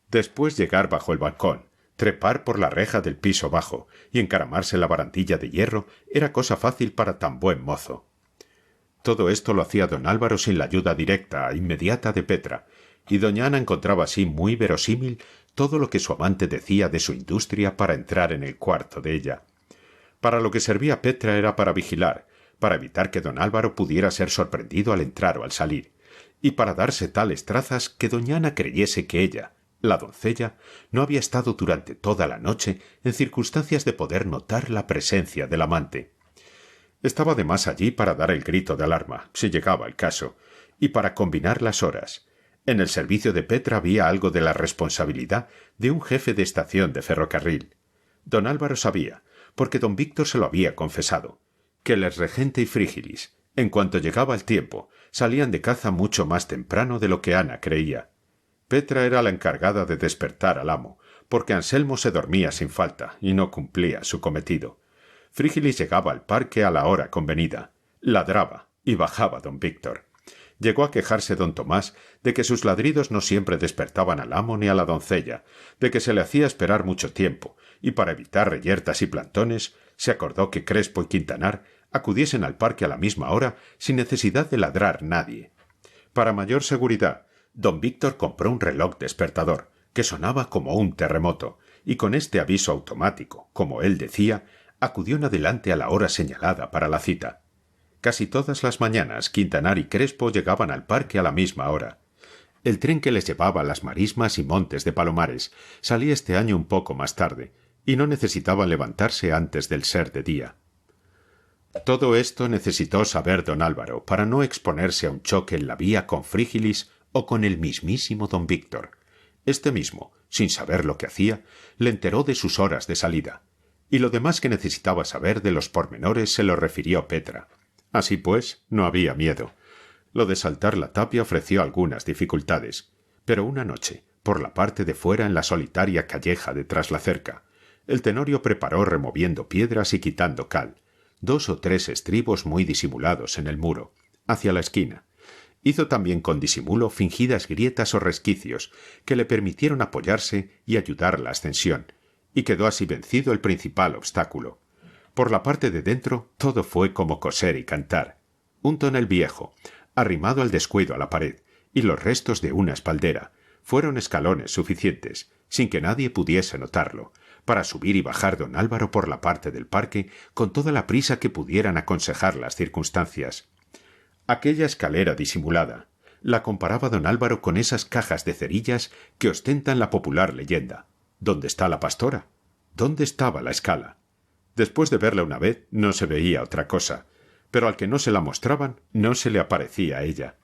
Después llegar bajo el balcón, trepar por la reja del piso bajo y encaramarse en la barandilla de hierro era cosa fácil para tan buen mozo. Todo esto lo hacía don Álvaro sin la ayuda directa e inmediata de Petra, y doña Ana encontraba así muy verosímil todo lo que su amante decía de su industria para entrar en el cuarto de ella. Para lo que servía Petra era para vigilar, para evitar que don Álvaro pudiera ser sorprendido al entrar o al salir, y para darse tales trazas que doña Ana creyese que ella, la doncella, no había estado durante toda la noche en circunstancias de poder notar la presencia del amante. Estaba además allí para dar el grito de alarma, si llegaba el caso, y para combinar las horas. En el servicio de Petra había algo de la responsabilidad de un jefe de estación de ferrocarril. Don Álvaro sabía, porque don Víctor se lo había confesado, que el regente y Frígilis, en cuanto llegaba el tiempo, salían de caza mucho más temprano de lo que Ana creía. Petra era la encargada de despertar al amo, porque Anselmo se dormía sin falta y no cumplía su cometido. Frígilis llegaba al parque a la hora convenida, ladraba y bajaba don Víctor. Llegó a quejarse don Tomás de que sus ladridos no siempre despertaban al amo ni a la doncella, de que se le hacía esperar mucho tiempo, y para evitar reyertas y plantones, se acordó que Crespo y Quintanar acudiesen al parque a la misma hora sin necesidad de ladrar nadie. Para mayor seguridad, don Víctor compró un reloj despertador, que sonaba como un terremoto, y con este aviso automático, como él decía, acudió en adelante a la hora señalada para la cita. Casi todas las mañanas Quintanar y Crespo llegaban al parque a la misma hora. El tren que les llevaba a las marismas y montes de Palomares salía este año un poco más tarde, y no necesitaban levantarse antes del ser de día. Todo esto necesitó saber don Álvaro para no exponerse a un choque en la vía con Frígilis o con el mismísimo don Víctor. Este mismo, sin saber lo que hacía, le enteró de sus horas de salida, y lo demás que necesitaba saber de los pormenores se lo refirió Petra. Así pues, no había miedo. Lo de saltar la tapia ofreció algunas dificultades, pero una noche, por la parte de fuera en la solitaria calleja de tras la cerca, el Tenorio preparó removiendo piedras y quitando cal, 2 o 3 estribos muy disimulados en el muro, hacia la esquina. Hizo también con disimulo fingidas grietas o resquicios que le permitieron apoyarse y ayudar la ascensión, y quedó así vencido el principal obstáculo. Por la parte de dentro todo fue como coser y cantar. Un tonel viejo, arrimado al descuido a la pared, y los restos de una espaldera, fueron escalones suficientes, sin que nadie pudiese notarlo, para subir y bajar don Álvaro por la parte del parque con toda la prisa que pudieran aconsejar las circunstancias. Aquella escalera disimulada la comparaba don Álvaro con esas cajas de cerillas que ostentan la popular leyenda. ¿Dónde está la pastora? ¿Dónde estaba la escala? Después de verla una vez no se veía otra cosa, pero al que no se la mostraban no se le aparecía a ella.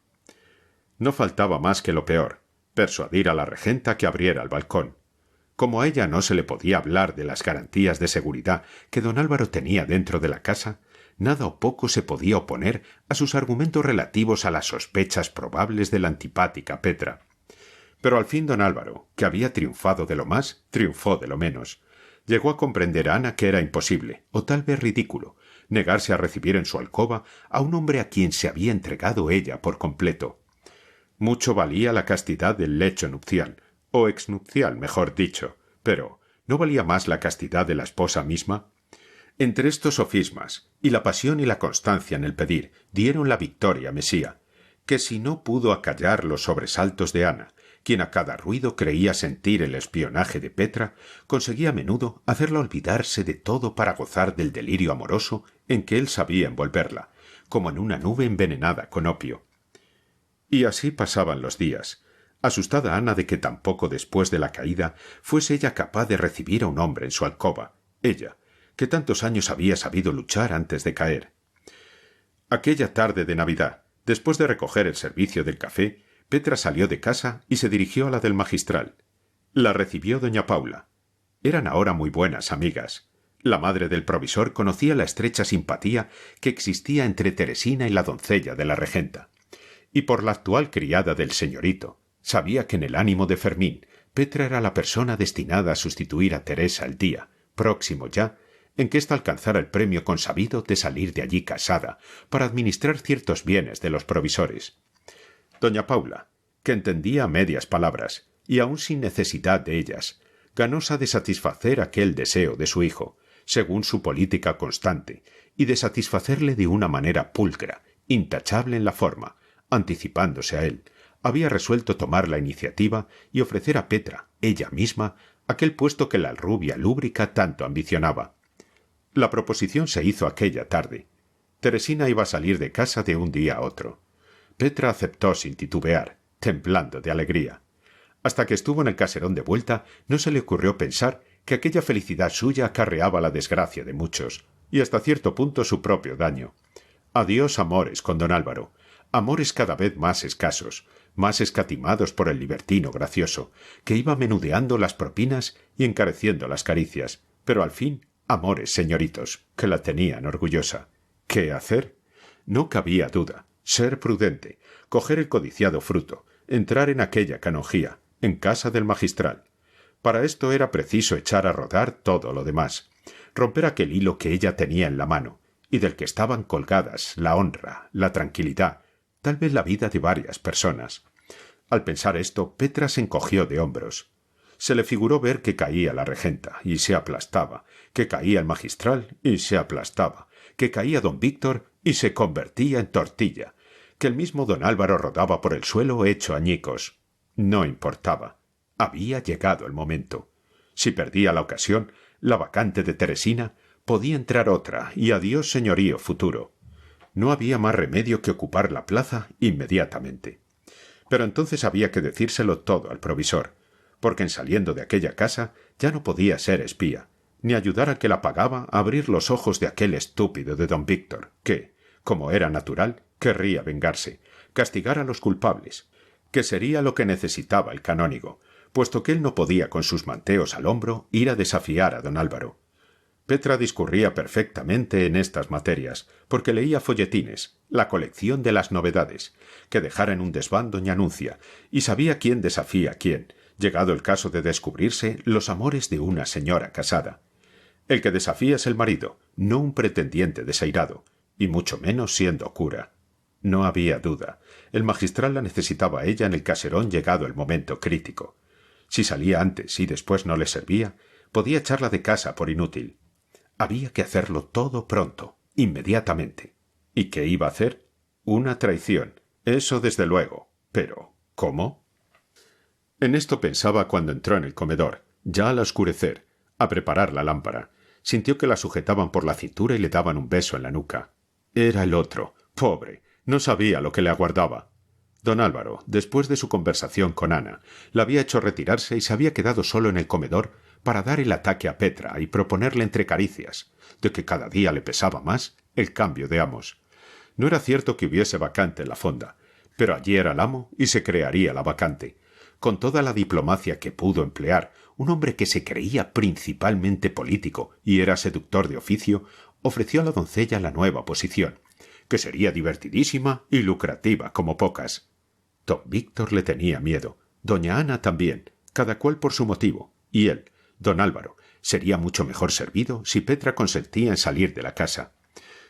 No faltaba más que lo peor, persuadir a la regenta que abriera el balcón. Como a ella no se le podía hablar de las garantías de seguridad que don Álvaro tenía dentro de la casa, nada o poco se podía oponer a sus argumentos relativos a las sospechas probables de la antipática Petra. Pero al fin don Álvaro, que había triunfado de lo más, triunfó de lo menos. Llegó a comprender a Ana que era imposible, o tal vez ridículo, negarse a recibir en su alcoba a un hombre a quien se había entregado ella por completo. Mucho valía la castidad del lecho nupcial, o exnupcial, mejor dicho, pero ¿no valía más la castidad de la esposa misma? Entre estos sofismas, y la pasión y la constancia en el pedir, dieron la victoria a Mesía, que si no pudo acallar los sobresaltos de Ana, quien a cada ruido creía sentir el espionaje de Petra, conseguía a menudo hacerla olvidarse de todo para gozar del delirio amoroso en que él sabía envolverla, como en una nube envenenada con opio. Y así pasaban los días, asustada Ana de que tampoco después de la caída fuese ella capaz de recibir a un hombre en su alcoba, ella, que tantos años había sabido luchar antes de caer. Aquella tarde de Navidad, después de recoger el servicio del café, Petra salió de casa y se dirigió a la del magistral. La recibió doña Paula. Eran ahora muy buenas amigas. La madre del provisor conocía la estrecha simpatía que existía entre Teresina y la doncella de la regenta. Y por la actual criada del señorito, sabía que en el ánimo de Fermín, Petra era la persona destinada a sustituir a Teresa el día, próximo ya, en que ésta alcanzara el premio consabido de salir de allí casada para administrar ciertos bienes de los provisores. Doña Paula, que entendía medias palabras, y aun sin necesidad de ellas, ganosa de satisfacer aquel deseo de su hijo, según su política constante, y de satisfacerle de una manera pulcra, intachable en la forma, anticipándose a él, había resuelto tomar la iniciativa y ofrecer a Petra, ella misma, aquel puesto que la rubia lúbrica tanto ambicionaba. La proposición se hizo aquella tarde. Teresina iba a salir de casa de un día a otro. Petra aceptó sin titubear, temblando de alegría. Hasta que estuvo en el caserón de vuelta, no se le ocurrió pensar que aquella felicidad suya acarreaba la desgracia de muchos, y hasta cierto punto su propio daño. Adiós amores con don Álvaro, amores cada vez más escasos, más escatimados por el libertino gracioso, que iba menudeando las propinas y encareciendo las caricias, pero al fin amores señoritos, que la tenían orgullosa. ¿Qué hacer? No cabía duda. Ser prudente, coger el codiciado fruto, entrar en aquella canonjía, en casa del magistral. Para esto era preciso echar a rodar todo lo demás, romper aquel hilo que ella tenía en la mano, y del que estaban colgadas la honra, la tranquilidad, tal vez la vida de varias personas. Al pensar esto, Petra se encogió de hombros. Se le figuró ver que caía la regenta, y se aplastaba, que caía el magistral, y se aplastaba, que caía don Víctor, y se convertía en tortilla, que el mismo don Álvaro rodaba por el suelo hecho añicos. No importaba. Había llegado el momento. Si perdía la ocasión, la vacante de Teresina, podía entrar otra, y adiós señorío futuro. No había más remedio que ocupar la plaza inmediatamente. Pero entonces había que decírselo todo al provisor, porque en saliendo de aquella casa ya no podía ser espía, ni ayudar al que la pagaba a abrir los ojos de aquel estúpido de don Víctor, que, como era natural, querría vengarse, castigar a los culpables, que sería lo que necesitaba el canónigo, puesto que él no podía con sus manteos al hombro ir a desafiar a don Álvaro. Petra discurría perfectamente en estas materias, porque leía folletines, la colección de las novedades, que dejara en un desván doña Anuncia, y sabía quién desafía a quién, llegado el caso de descubrirse los amores de una señora casada. El que desafía es el marido, no un pretendiente desairado, y mucho menos siendo cura. No había duda. El magistral la necesitaba a ella en el caserón llegado el momento crítico. Si salía antes y después no le servía, podía echarla de casa por inútil. Había que hacerlo todo pronto, inmediatamente. ¿Y qué iba a hacer? Una traición. Eso desde luego. Pero, ¿cómo? En esto pensaba cuando entró en el comedor, ya al oscurecer, a preparar la lámpara. Sintió que la sujetaban por la cintura y le daban un beso en la nuca. Era el otro. Pobre. No sabía lo que le aguardaba. Don Álvaro, después de su conversación con Ana, la había hecho retirarse y se había quedado solo en el comedor para dar el ataque a Petra y proponerle entre caricias, de que cada día le pesaba más, el cambio de amos. No era cierto que hubiese vacante en la fonda, pero allí era el amo y se crearía la vacante. Con toda la diplomacia que pudo emplear, un hombre que se creía principalmente político y era seductor de oficio, ofreció a la doncella la nueva posición, que sería divertidísima y lucrativa como pocas. Don Víctor le tenía miedo, doña Ana también, cada cual por su motivo, y él, don Álvaro, sería mucho mejor servido si Petra consentía en salir de la casa.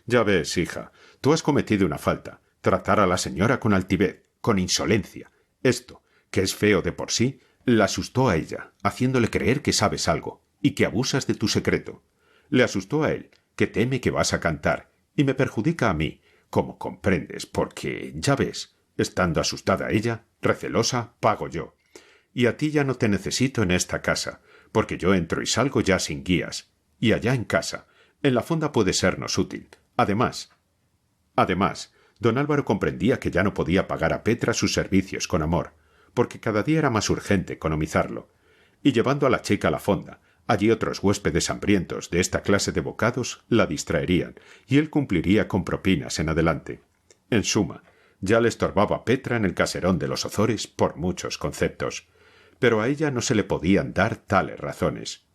Ya ves, hija, tú has cometido una falta, tratar a la señora con altivez, con insolencia. Esto, que es feo de por sí, la asustó a ella, haciéndole creer que sabes algo, y que abusas de tu secreto. Le asustó a él, que teme que vas a cantar, y me perjudica a mí, como comprendes, porque, ya ves, estando asustada ella, recelosa, pago yo. Y a ti ya no te necesito en esta casa, porque yo entro y salgo ya sin guías. Y allá en casa, en la fonda puede sernos útil. Además, don Álvaro comprendía que ya no podía pagar a Petra sus servicios con amor, porque cada día era más urgente economizarlo. Y llevando a la chica a la fonda, allí otros huéspedes hambrientos de esta clase de bocados la distraerían, y él cumpliría con propinas en adelante. En suma, ya le estorbaba Petra en el caserón de los Ozores por muchos conceptos, pero a ella no se le podían dar tales razones.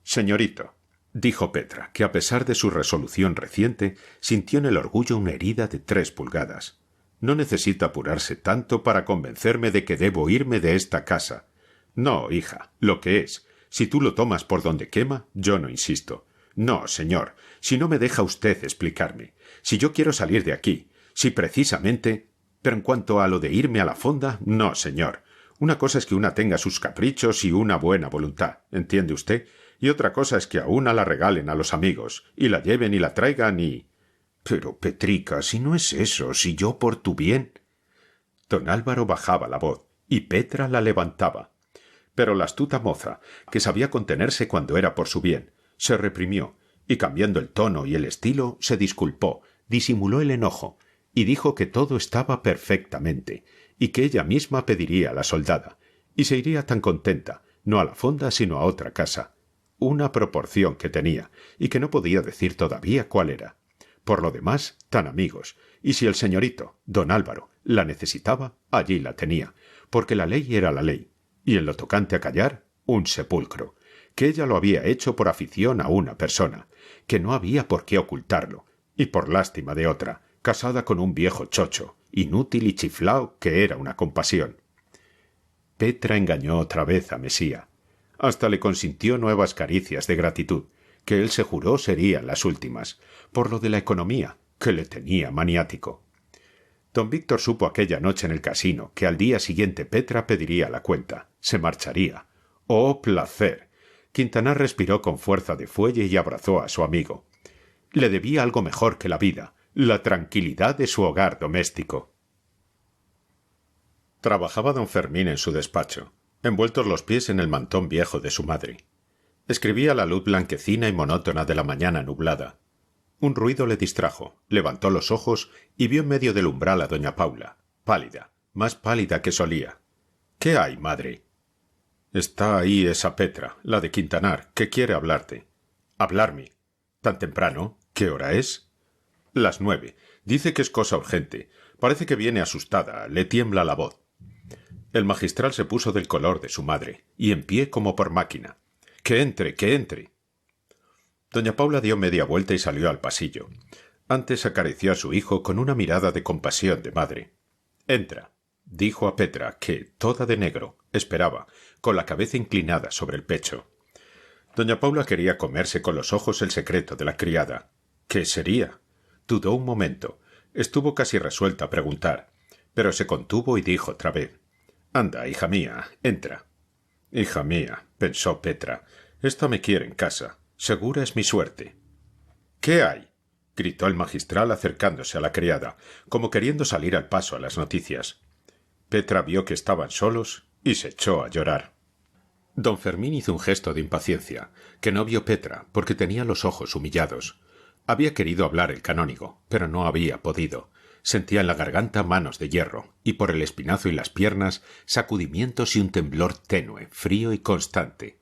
Señorito, dijo Petra, que a pesar de su resolución reciente, sintió en el orgullo una herida de 3 pulgadas. No necesita apurarse tanto para convencerme de que debo irme de esta casa. No, hija, lo que es. Si tú lo tomas por donde quema, yo no insisto. No, señor, si no me deja usted explicarme. Si yo quiero salir de aquí, si precisamente... Pero en cuanto a lo de irme a la fonda, no, señor. Una cosa es que una tenga sus caprichos y una buena voluntad, ¿entiende usted? Y otra cosa es que a una la regalen a los amigos, y la lleven y la traigan y... Pero, Petrica, si no es eso, si yo por tu bien... Don Álvaro bajaba la voz, y Petra la levantaba. Pero la astuta moza, que sabía contenerse cuando era por su bien, se reprimió, y cambiando el tono y el estilo, se disculpó, disimuló el enojo, y dijo que todo estaba perfectamente, y que ella misma pediría a la soldada, y se iría tan contenta, no a la fonda sino a otra casa. Una proporción que tenía, y que no podía decir todavía cuál era. Por lo demás, tan amigos, y si el señorito, don Álvaro, la necesitaba, allí la tenía, porque la ley era la ley, y en lo tocante a callar, un sepulcro, que ella lo había hecho por afición a una persona, que no había por qué ocultarlo, y por lástima de otra, casada con un viejo chocho, inútil y chiflao que era una compasión. Petra engañó otra vez a Mesía. Hasta le consintió nuevas caricias de gratitud, que él se juró serían las últimas, por lo de la economía, que le tenía maniático. Don Víctor supo aquella noche en el casino que al día siguiente Petra pediría la cuenta, se marcharía. ¡Oh, placer! Quintanar respiró con fuerza de fuelle y abrazó a su amigo. Le debía algo mejor que la vida, la tranquilidad de su hogar doméstico. Trabajaba don Fermín en su despacho, envueltos los pies en el mantón viejo de su madre. Escribía a la luz blanquecina y monótona de la mañana nublada. Un ruido le distrajo, levantó los ojos y vio en medio del umbral a doña Paula, pálida, más pálida que solía. —¿Qué hay, madre? —Está ahí esa Petra, la de Quintanar, que quiere hablarte. Hablarme. ¿Tan temprano? ¿Qué hora es? Las 9. Dice que es cosa urgente. Parece que viene asustada. Le tiembla la voz. El magistral se puso del color de su madre, y en pie como por máquina. —¡Que entre, que entre! Doña Paula dio media vuelta y salió al pasillo. Antes acarició a su hijo con una mirada de compasión de madre. —Entra —dijo a Petra, que, toda de negro, esperaba, con la cabeza inclinada sobre el pecho. Doña Paula quería comerse con los ojos el secreto de la criada. ¿Qué sería? Dudó un momento. Estuvo casi resuelta a preguntar, pero se contuvo y dijo otra vez: —Anda, hija mía, entra. Hija mía, pensó Petra, esta me quiere en casa. Segura es mi suerte. —¿Qué hay? —gritó el magistral acercándose a la criada, como queriendo salir al paso a las noticias. Petra vio que estaban solos y se echó a llorar. Don Fermín hizo un gesto de impaciencia, que no vio Petra, porque tenía los ojos humillados. Había querido hablar el canónigo, pero no había podido. Sentía en la garganta manos de hierro, y por el espinazo y las piernas sacudimientos y un temblor tenue, frío y constante.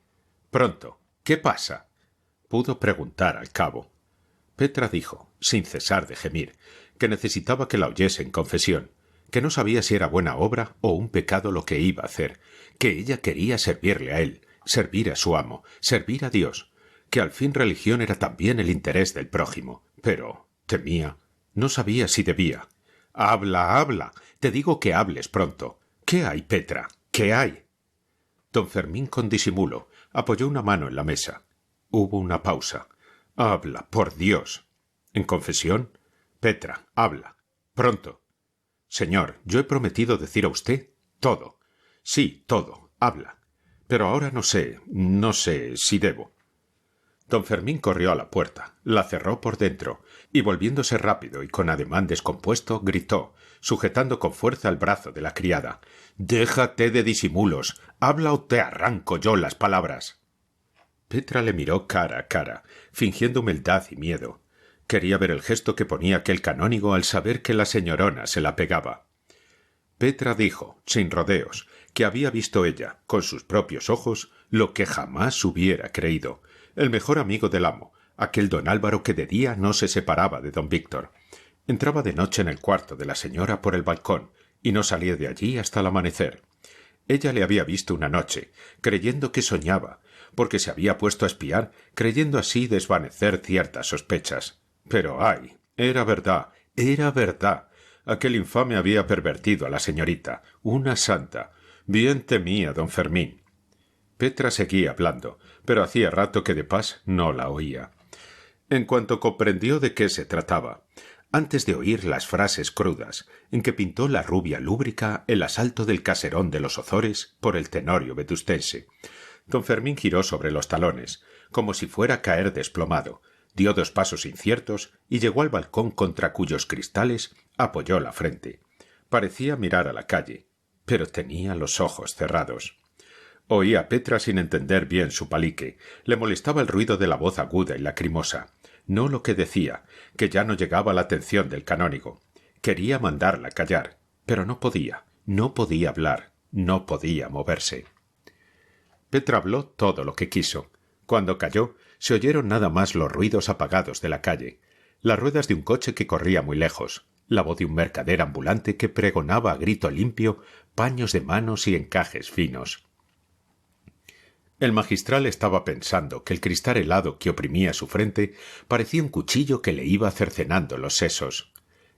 —Pronto, ¿qué pasa? Pudo preguntar al cabo. Petra dijo, sin cesar de gemir, que necesitaba que la oyese en confesión, que no sabía si era buena obra o un pecado lo que iba a hacer, que ella quería servirle a él, servir a su amo, servir a Dios, que al fin religión era también el interés del prójimo, pero temía, no sabía si debía. —¡Habla, habla! Te digo que hables pronto. ¿Qué hay, Petra? ¿Qué hay? Don Fermín, con disimulo, apoyó una mano en la mesa. Hubo una pausa. —Habla, por Dios. —¿En confesión? Petra, habla. Pronto. —Señor, yo he prometido decir a usted todo. —Sí, todo. Habla. Pero ahora no sé si debo. Don Fermín corrió a la puerta, la cerró por dentro, y volviéndose rápido y con ademán descompuesto, gritó, sujetando con fuerza el brazo de la criada: —¡Déjate de disimulos! ¡Habla o te arranco yo las palabras! Petra le miró cara a cara, fingiendo humildad y miedo. Quería ver el gesto que ponía aquel canónigo al saber que la señorona se la pegaba. Petra dijo, sin rodeos, que había visto ella, con sus propios ojos, lo que jamás hubiera creído. El mejor amigo del amo, aquel don Álvaro que de día no se separaba de don Víctor. Entraba de noche en el cuarto de la señora por el balcón, y no salía de allí hasta el amanecer. Ella le había visto una noche, creyendo que soñaba, porque se había puesto a espiar, creyendo así desvanecer ciertas sospechas. Pero ¡ay! Era verdad, era verdad. Aquel infame había pervertido a la señorita, una santa. Bien temía don Fermín. Petra seguía hablando, pero hacía rato que de pas no la oía. En cuanto comprendió de qué se trataba, antes de oír las frases crudas, en que pintó la rubia lúbrica el asalto del caserón de los Ozores por el tenorio vetustense, don Fermín giró sobre los talones, como si fuera a caer desplomado, dio 2 pasos inciertos y llegó al balcón contra cuyos cristales apoyó la frente. Parecía mirar a la calle, pero tenía los ojos cerrados. Oía a Petra sin entender bien su palique. Le molestaba el ruido de la voz aguda y lacrimosa. No lo que decía, que ya no llegaba a la atención del canónigo. Quería mandarla callar, pero no podía hablar, no podía moverse. Petra habló todo lo que quiso. Cuando calló, se oyeron nada más los ruidos apagados de la calle, las ruedas de un coche que corría muy lejos, la voz de un mercader ambulante que pregonaba a grito limpio paños de manos y encajes finos. El magistral estaba pensando que el cristal helado que oprimía su frente parecía un cuchillo que le iba cercenando los sesos.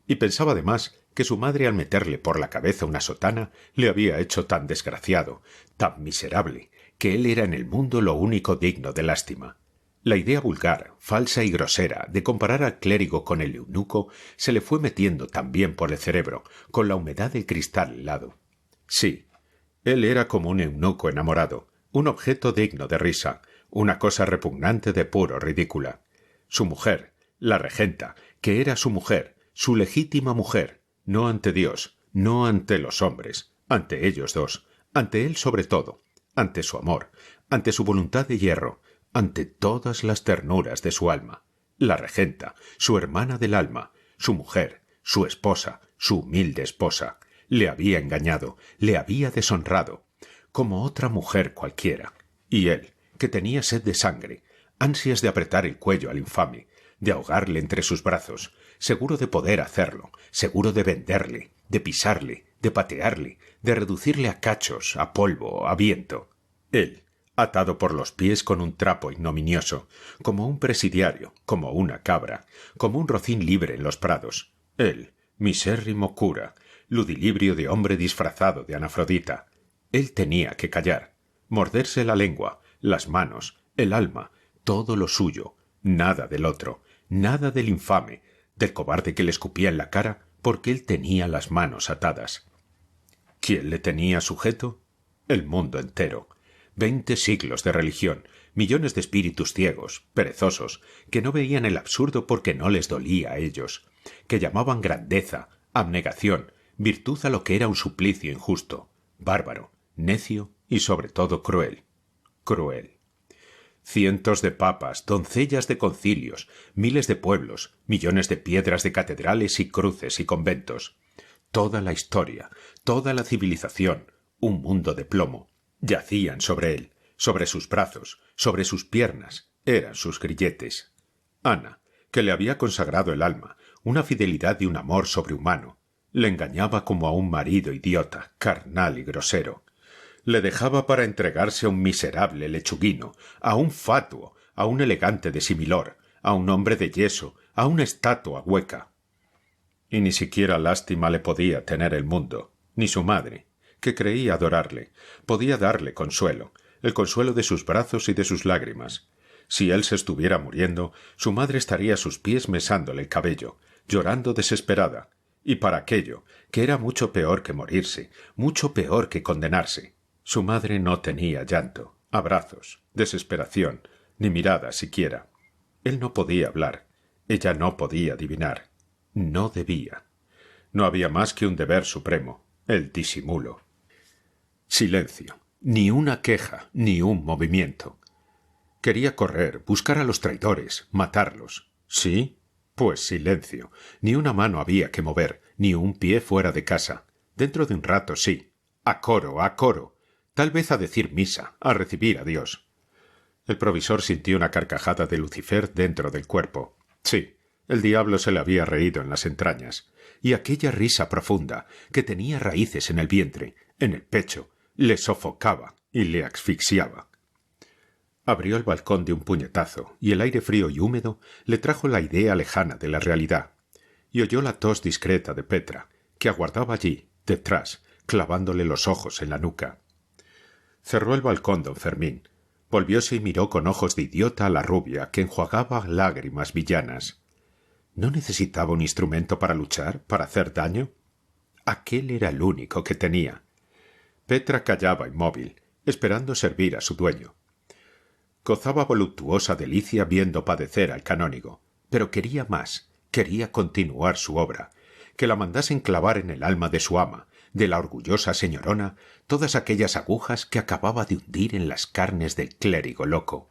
Y pensaba además que su madre al meterle por la cabeza una sotana le había hecho tan desgraciado, tan miserable, que él era en el mundo lo único digno de lástima. La idea vulgar, falsa y grosera de comparar al clérigo con el eunuco se le fue metiendo también por el cerebro, con la humedad del cristal helado. Sí, él era como un eunuco enamorado, un objeto digno de risa, una cosa repugnante de puro ridícula. Su mujer, la regenta, que era su mujer, su legítima mujer, no ante Dios, no ante los hombres, ante ellos dos, ante él sobre todo, ante su amor, ante su voluntad de hierro, ante todas las ternuras de su alma. La regenta, su hermana del alma, su mujer, su esposa, su humilde esposa, le había engañado, le había deshonrado, como otra mujer cualquiera, y él, que tenía sed de sangre, ansias de apretar el cuello al infame, de ahogarle entre sus brazos, seguro de poder hacerlo, seguro de venderle, de pisarle, de patearle, de reducirle a cachos, a polvo, a viento. Él, atado por los pies con un trapo ignominioso, como un presidiario, como una cabra, como un rocín libre en los prados. Él, misérrimo cura, ludilibrio de hombre disfrazado de Anafrodita. Él tenía que callar, morderse la lengua, las manos, el alma, todo lo suyo, nada del otro, nada del infame, del cobarde que le escupía en la cara, porque él tenía las manos atadas. ¿Quién le tenía sujeto? El mundo entero. 20 siglos de religión, millones de espíritus ciegos, perezosos, que no veían el absurdo porque no les dolía a ellos, que llamaban grandeza, abnegación, virtud a lo que era un suplicio injusto, bárbaro, necio y sobre todo cruel. Cruel. Cientos de papas, doncellas de concilios, miles de pueblos, millones de piedras de catedrales y cruces y conventos. Toda la historia, toda la civilización, un mundo de plomo, yacían sobre él, sobre sus brazos, sobre sus piernas, eran sus grilletes. Ana, que le había consagrado el alma, una fidelidad y un amor sobrehumano, le engañaba como a un marido idiota, carnal y grosero. Le dejaba para entregarse a un miserable lechuguino, a un fatuo, a un elegante de similor, a un hombre de yeso, a una estatua hueca. Y ni siquiera lástima le podía tener el mundo, ni su madre, que creía adorarle, podía darle consuelo, el consuelo de sus brazos y de sus lágrimas. Si él se estuviera muriendo, su madre estaría a sus pies mesándole el cabello, llorando desesperada, y para aquello, que era mucho peor que morirse, mucho peor que condenarse. Su madre no tenía llanto, abrazos, desesperación, ni mirada siquiera. Él no podía hablar, ella no podía adivinar, no debía. No había más que un deber supremo, el disimulo. Silencio, ni una queja, ni un movimiento. Quería correr, buscar a los traidores, matarlos. ¿Sí? Pues silencio, ni una mano había que mover, ni un pie fuera de casa. Dentro de un rato sí, a coro, tal vez a decir misa, a recibir a Dios. El provisor sintió una carcajada de Lucifer dentro del cuerpo. Sí, el diablo se le había reído en las entrañas, y aquella risa profunda, que tenía raíces en el vientre, en el pecho, le sofocaba y le asfixiaba. Abrió el balcón de un puñetazo, y el aire frío y húmedo le trajo la idea lejana de la realidad, y oyó la tos discreta de Petra, que aguardaba allí, detrás, clavándole los ojos en la nuca. Cerró el balcón don Fermín, volvióse y miró con ojos de idiota a la rubia que enjuagaba lágrimas villanas. ¿No necesitaba un instrumento para luchar, para hacer daño? Aquel era el único que tenía. Petra callaba inmóvil, esperando servir a su dueño. Gozaba voluptuosa delicia viendo padecer al canónigo, pero quería más, quería continuar su obra, que la mandasen clavar en el alma de su ama, de la orgullosa señorona, todas aquellas agujas que acababa de hundir en las carnes del clérigo loco.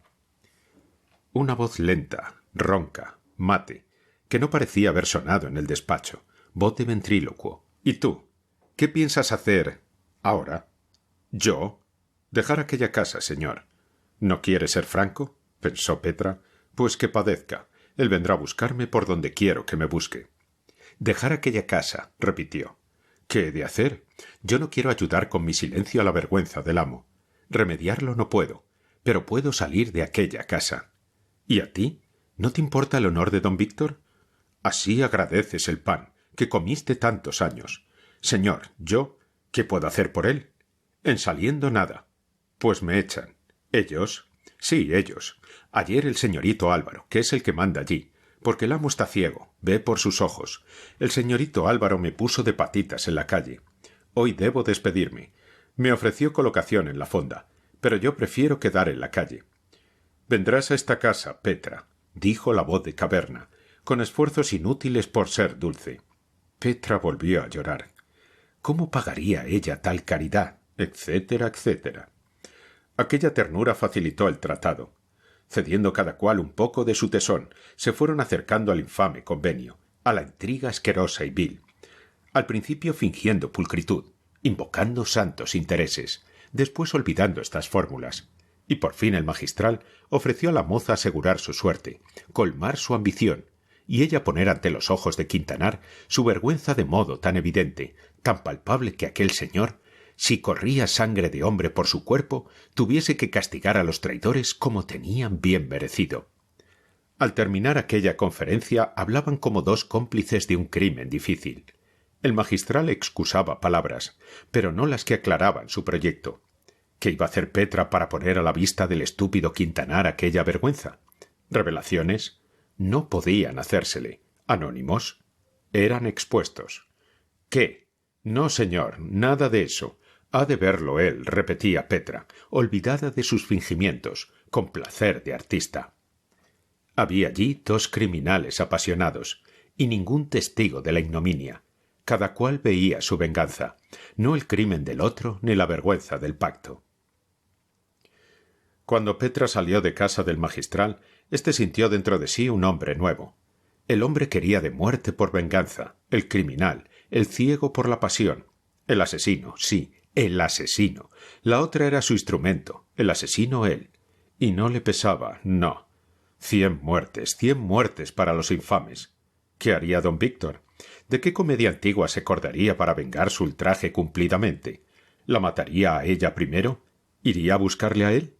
Una voz lenta, ronca, mate, que no parecía haber sonado en el despacho, voz de ventrílocuo. ¿Y tú? ¿Qué piensas hacer ahora? ¿Yo? Dejar aquella casa, señor. ¿No quiere ser franco? Pensó Petra. Pues que padezca. Él vendrá a buscarme por donde quiero que me busque. Dejar aquella casa, repitió. ¿Qué he de hacer? Yo no quiero ayudar con mi silencio a la vergüenza del amo. Remediarlo no puedo, pero puedo salir de aquella casa. ¿Y a ti? ¿No te importa el honor de don Víctor? Así agradeces el pan, que comiste tantos años. Señor, yo, ¿qué puedo hacer por él? En saliendo nada. Pues me echan. ¿Ellos? Sí, ellos. Ayer el señorito Álvaro, que es el que manda allí, porque el amo está ciego, ve por sus ojos. El señorito Álvaro me puso de patitas en la calle. Hoy debo despedirme. Me ofreció colocación en la fonda, pero yo prefiero quedar en la calle. Vendrás a esta casa, Petra, dijo la voz de caverna, con esfuerzos inútiles por ser dulce. Petra volvió a llorar. ¿Cómo pagaría ella tal caridad? Etcétera, etcétera. Aquella ternura facilitó el tratado. Cediendo cada cual un poco de su tesón, se fueron acercando al infame convenio, a la intriga asquerosa y vil. Al principio fingiendo pulcritud, invocando santos intereses, después olvidando estas fórmulas. Y por fin el magistral ofreció a la moza asegurar su suerte, colmar su ambición, y ella poner ante los ojos de Quintanar su vergüenza de modo tan evidente, tan palpable que aquel señor, si corría sangre de hombre por su cuerpo, tuviese que castigar a los traidores como tenían bien merecido. Al terminar aquella conferencia hablaban como dos cómplices de un crimen difícil. El magistral excusaba palabras, pero no las que aclaraban su proyecto. ¿Qué iba a hacer Petra para poner a la vista del estúpido Quintanar aquella vergüenza? ¿Revelaciones? No podían hacérsele. ¿Anónimos? Eran expuestos. ¿Qué? No, señor, nada de eso. Ha de verlo él, repetía Petra, olvidada de sus fingimientos, con placer de artista. Había allí dos criminales apasionados, y ningún testigo de la ignominia. Cada cual veía su venganza, no el crimen del otro ni la vergüenza del pacto. Cuando Petra salió de casa del magistral, éste sintió dentro de sí un hombre nuevo. El hombre quería de muerte por venganza, el criminal, el ciego por la pasión. El asesino, sí, el asesino. La otra era su instrumento, el asesino él. Y no le pesaba, no. 100 muertes para los infames. ¿Qué haría don Víctor? ¿De qué comedia antigua se acordaría para vengar su ultraje cumplidamente? ¿La mataría a ella primero? ¿Iría a buscarle a él?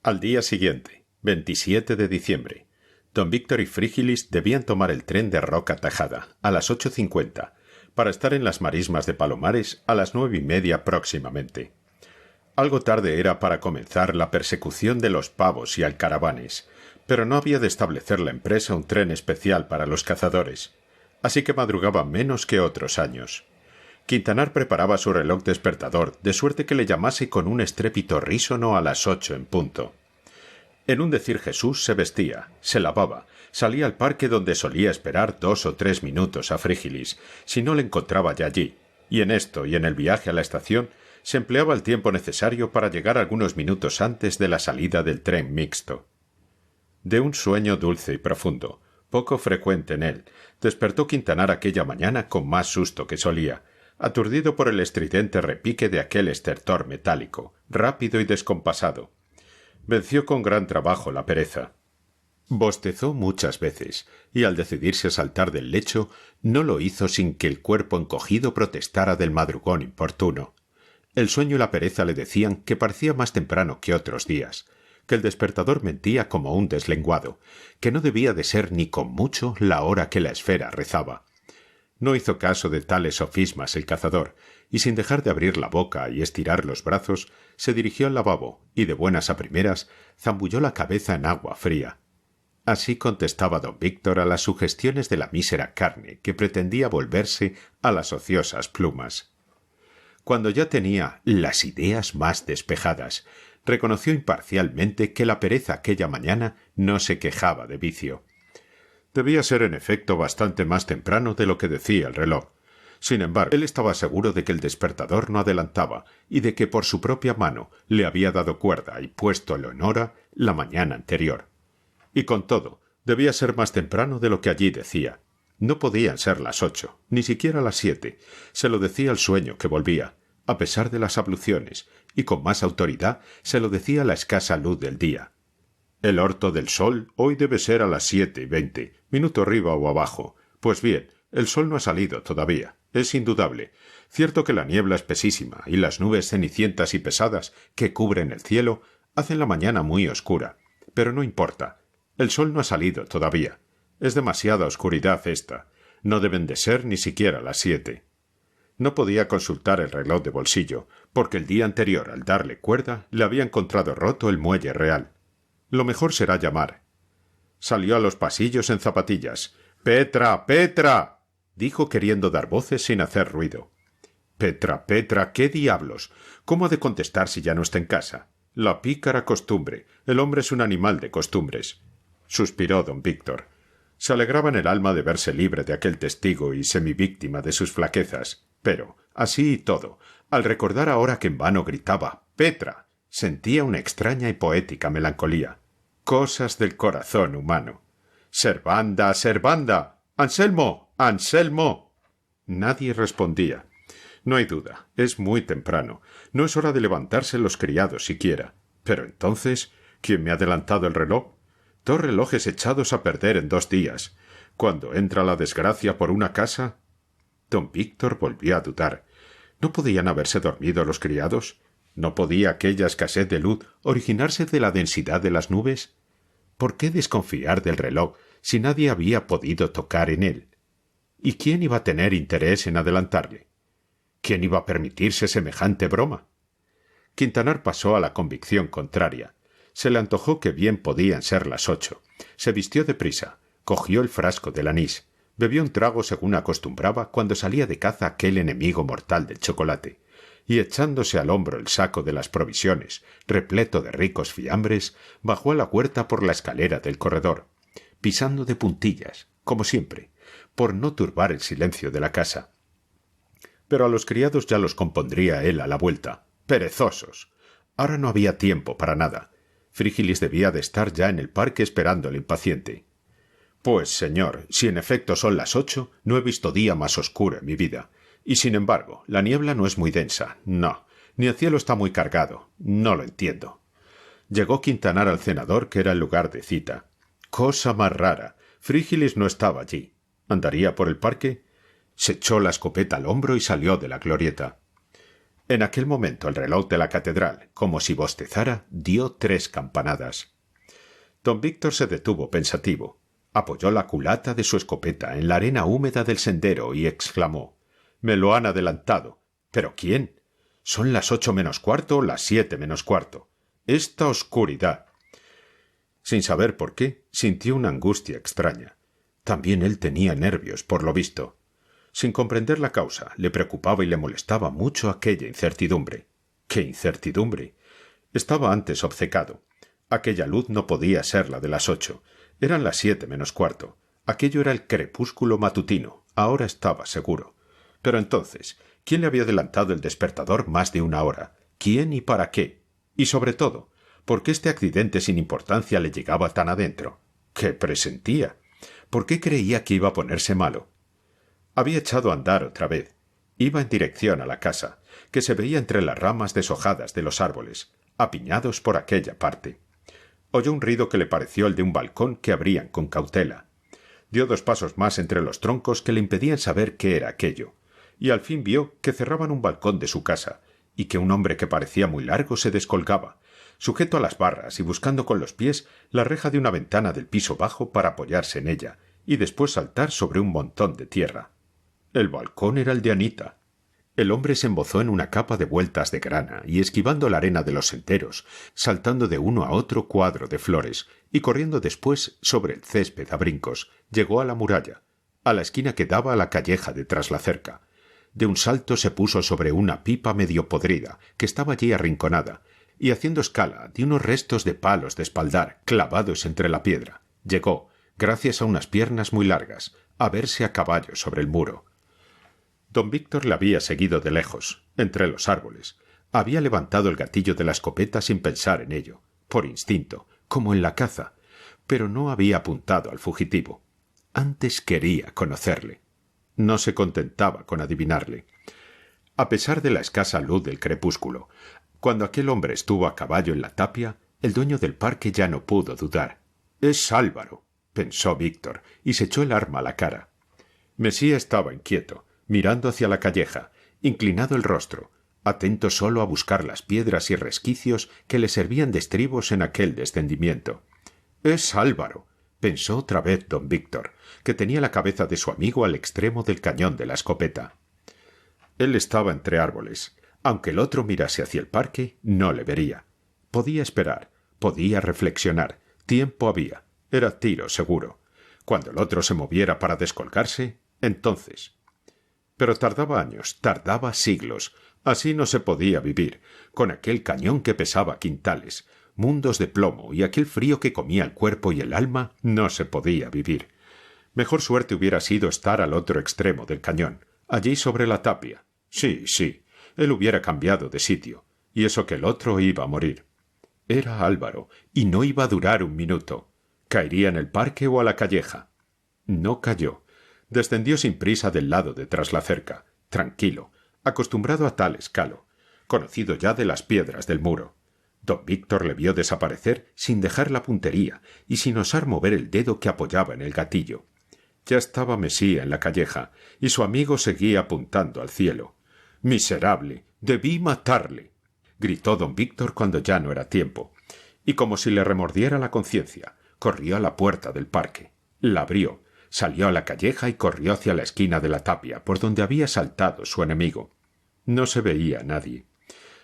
Al día siguiente, 27 de diciembre, don Víctor y Frígilis debían tomar el tren de Roca Tajada a las 8:50 para estar en las marismas de Palomares a las 9:30 próximamente. Algo tarde era para comenzar la persecución de los pavos y alcaravanes, pero no había de establecer la empresa un tren especial para los cazadores, así que madrugaba menos que otros años. Quintanar preparaba su reloj despertador, de suerte que le llamase con un estrépito rísono a las 8 en punto. En un decir Jesús se vestía, se lavaba, salía al parque donde solía esperar 2 o 3 minutos a Frígilis, si no le encontraba ya allí, y en esto y en el viaje a la estación se empleaba el tiempo necesario para llegar algunos minutos antes de la salida del tren mixto. De un sueño dulce y profundo, poco frecuente en él, despertó Quintanar aquella mañana con más susto que solía, aturdido por el estridente repique de aquel estertor metálico, rápido y descompasado. Venció con gran trabajo la pereza. Bostezó muchas veces, y al decidirse a saltar del lecho, no lo hizo sin que el cuerpo encogido protestara del madrugón importuno. El sueño y la pereza le decían que parecía más temprano que otros días, que el despertador mentía como un deslenguado, que no debía de ser ni con mucho la hora que la esfera rezaba. No hizo caso de tales sofismas el cazador, y sin dejar de abrir la boca y estirar los brazos, se dirigió al lavabo y de buenas a primeras zambulló la cabeza en agua fría. Así contestaba don Víctor a las sugestiones de la mísera carne que pretendía volverse a las ociosas plumas. Cuando ya tenía las ideas más despejadas, reconoció imparcialmente que la pereza aquella mañana no se quejaba de vicio. Debía ser en efecto bastante más temprano de lo que decía el reloj. Sin embargo, él estaba seguro de que el despertador no adelantaba y de que por su propia mano le había dado cuerda y puéstolo en hora la mañana anterior. Y con todo, debía ser más temprano de lo que allí decía. No podían ser las 8, ni siquiera las 7. Se lo decía el sueño que volvía, a pesar de las abluciones, y con más autoridad se lo decía la escasa luz del día. El orto del sol hoy debe ser a las 7:20, minuto arriba o abajo. Pues bien, el sol no ha salido todavía, es indudable. Cierto que la niebla espesísima y las nubes cenicientas y pesadas que cubren el cielo hacen la mañana muy oscura, pero no importa. El sol no ha salido todavía. Es demasiada oscuridad esta. No deben de ser ni siquiera las 7. No podía consultar el reloj de bolsillo, porque el día anterior, al darle cuerda, le había encontrado roto el muelle real. Lo mejor será llamar. Salió a los pasillos en zapatillas. «¡Petra! ¡Petra!», dijo queriendo dar voces sin hacer ruido. «Petra, Petra, ¿qué diablos? ¿Cómo ha de contestar si ya no está en casa? La pícara costumbre. El hombre es un animal de costumbres», suspiró don Víctor. Se alegraba en el alma de verse libre de aquel testigo y semivíctima de sus flaquezas, pero, así y todo, al recordar ahora que en vano gritaba «¡Petra!», sentía una extraña y poética melancolía. Cosas del corazón humano. «¡Servanda, Servanda! ¡Anselmo! ¡Anselmo!». Nadie respondía. No hay duda, es muy temprano. No es hora de levantarse los criados siquiera. Pero entonces, ¿quién me ha adelantado el reloj? 2 relojes echados a perder en 2 días. ¿Cuando entra la desgracia por una casa? Don Víctor volvió a dudar. ¿No podían haberse dormido los criados? ¿No podía aquella escasez de luz originarse de la densidad de las nubes? ¿Por qué desconfiar del reloj si nadie había podido tocar en él? ¿Y quién iba a tener interés en adelantarle? ¿Quién iba a permitirse semejante broma? Quintanar pasó a la convicción contraria. Se le antojó que bien podían ser las 8. Se vistió deprisa, cogió el frasco del anís, bebió un trago según acostumbraba cuando salía de caza aquel enemigo mortal del chocolate, y echándose al hombro el saco de las provisiones, repleto de ricos fiambres, bajó a la huerta por la escalera del corredor, pisando de puntillas, como siempre, por no turbar el silencio de la casa. Pero a los criados ya los compondría él a la vuelta. ¡Perezosos! Ahora no había tiempo para nada. Frígilis debía de estar ya en el parque esperándole impaciente. Pues, señor, si en efecto son las 8, no he visto día más oscuro en mi vida. Y sin embargo, la niebla no es muy densa. No, ni el cielo está muy cargado. No lo entiendo. Llegó Quintanar al cenador, que era el lugar de cita. Cosa más rara. Frígilis no estaba allí. ¿Andaría por el parque? Se echó la escopeta al hombro y salió de la glorieta. En aquel momento el reloj de la catedral, como si bostezara, dio 3 campanadas. Don Víctor se detuvo pensativo. Apoyó la culata de su escopeta en la arena húmeda del sendero y exclamó: «Me lo han adelantado». «¿Pero quién? Son las 8 menos cuarto o las 7 menos cuarto. ¡Esta oscuridad!». Sin saber por qué, sintió una angustia extraña. También él tenía nervios, por lo visto. Sin comprender la causa, le preocupaba y le molestaba mucho aquella incertidumbre. ¿Qué incertidumbre? Estaba antes obcecado. Aquella luz no podía ser la de las 8. Eran las 7 menos cuarto. Aquello era el crepúsculo matutino. Ahora estaba seguro. Pero entonces, ¿quién le había adelantado el despertador más de 1 hora? ¿Quién y para qué? Y sobre todo, ¿por qué este accidente sin importancia le llegaba tan adentro? ¿Qué presentía? ¿Por qué creía que iba a ponerse malo? Había echado a andar otra vez. Iba en dirección a la casa, que se veía entre las ramas deshojadas de los árboles, apiñados por aquella parte. Oyó un ruido que le pareció el de un balcón que abrían con cautela. Dio 2 pasos más entre los troncos que le impedían saber qué era aquello, y al fin vio que cerraban un balcón de su casa, y que un hombre que parecía muy largo se descolgaba, sujeto a las barras y buscando con los pies la reja de una ventana del piso bajo para apoyarse en ella, y después saltar sobre un montón de tierra. El balcón era el de Anita. El hombre se embozó en una capa de vueltas de grana y esquivando la arena de los senderos, saltando de uno a otro cuadro de flores y corriendo después sobre el césped a brincos, llegó a la muralla, a la esquina que daba a la calleja de tras la cerca. De un salto se puso sobre una pipa medio podrida que estaba allí arrinconada y haciendo escala de unos restos de palos de espaldar clavados entre la piedra, llegó, gracias a unas piernas muy largas, a verse a caballo sobre el muro. Don Víctor la había seguido de lejos, entre los árboles. Había levantado el gatillo de la escopeta sin pensar en ello, por instinto, como en la caza, pero no había apuntado al fugitivo. Antes quería conocerle. No se contentaba con adivinarle. A pesar de la escasa luz del crepúsculo, cuando aquel hombre estuvo a caballo en la tapia, el dueño del parque ya no pudo dudar. «Es Álvaro», pensó Víctor, y se echó el arma a la cara. Mesía estaba inquieto, mirando hacia la calleja, inclinado el rostro, atento solo a buscar las piedras y resquicios que le servían de estribos en aquel descendimiento. «Es Álvaro», pensó otra vez don Víctor, que tenía la cabeza de su amigo al extremo del cañón de la escopeta. Él estaba entre árboles. Aunque el otro mirase hacia el parque, no le vería. Podía esperar, podía reflexionar. Tiempo había. Era tiro seguro. Cuando el otro se moviera para descolgarse, entonces. Pero tardaba años, tardaba siglos. Así no se podía vivir, con aquel cañón que pesaba quintales, mundos de plomo y aquel frío que comía el cuerpo y el alma, no se podía vivir. Mejor suerte hubiera sido estar al otro extremo del cañón, allí sobre la tapia. Sí, sí, él hubiera cambiado de sitio, y eso que el otro iba a morir. Era Álvaro, y no iba a durar un minuto. ¿Caería en el parque o a la calleja? No cayó. Descendió sin prisa del lado de tras la cerca, tranquilo, acostumbrado a tal escalo, conocido ya de las piedras del muro. Don Víctor le vio desaparecer sin dejar la puntería y sin osar mover el dedo que apoyaba en el gatillo. Ya estaba Mesía en la calleja, y su amigo seguía apuntando al cielo. «¡Miserable! ¡Debí matarle!», gritó don Víctor cuando ya no era tiempo, y como si le remordiera la conciencia, corrió a la puerta del parque. La abrió, salió a la calleja y corrió hacia la esquina de la tapia, por donde había saltado su enemigo. No se veía a nadie.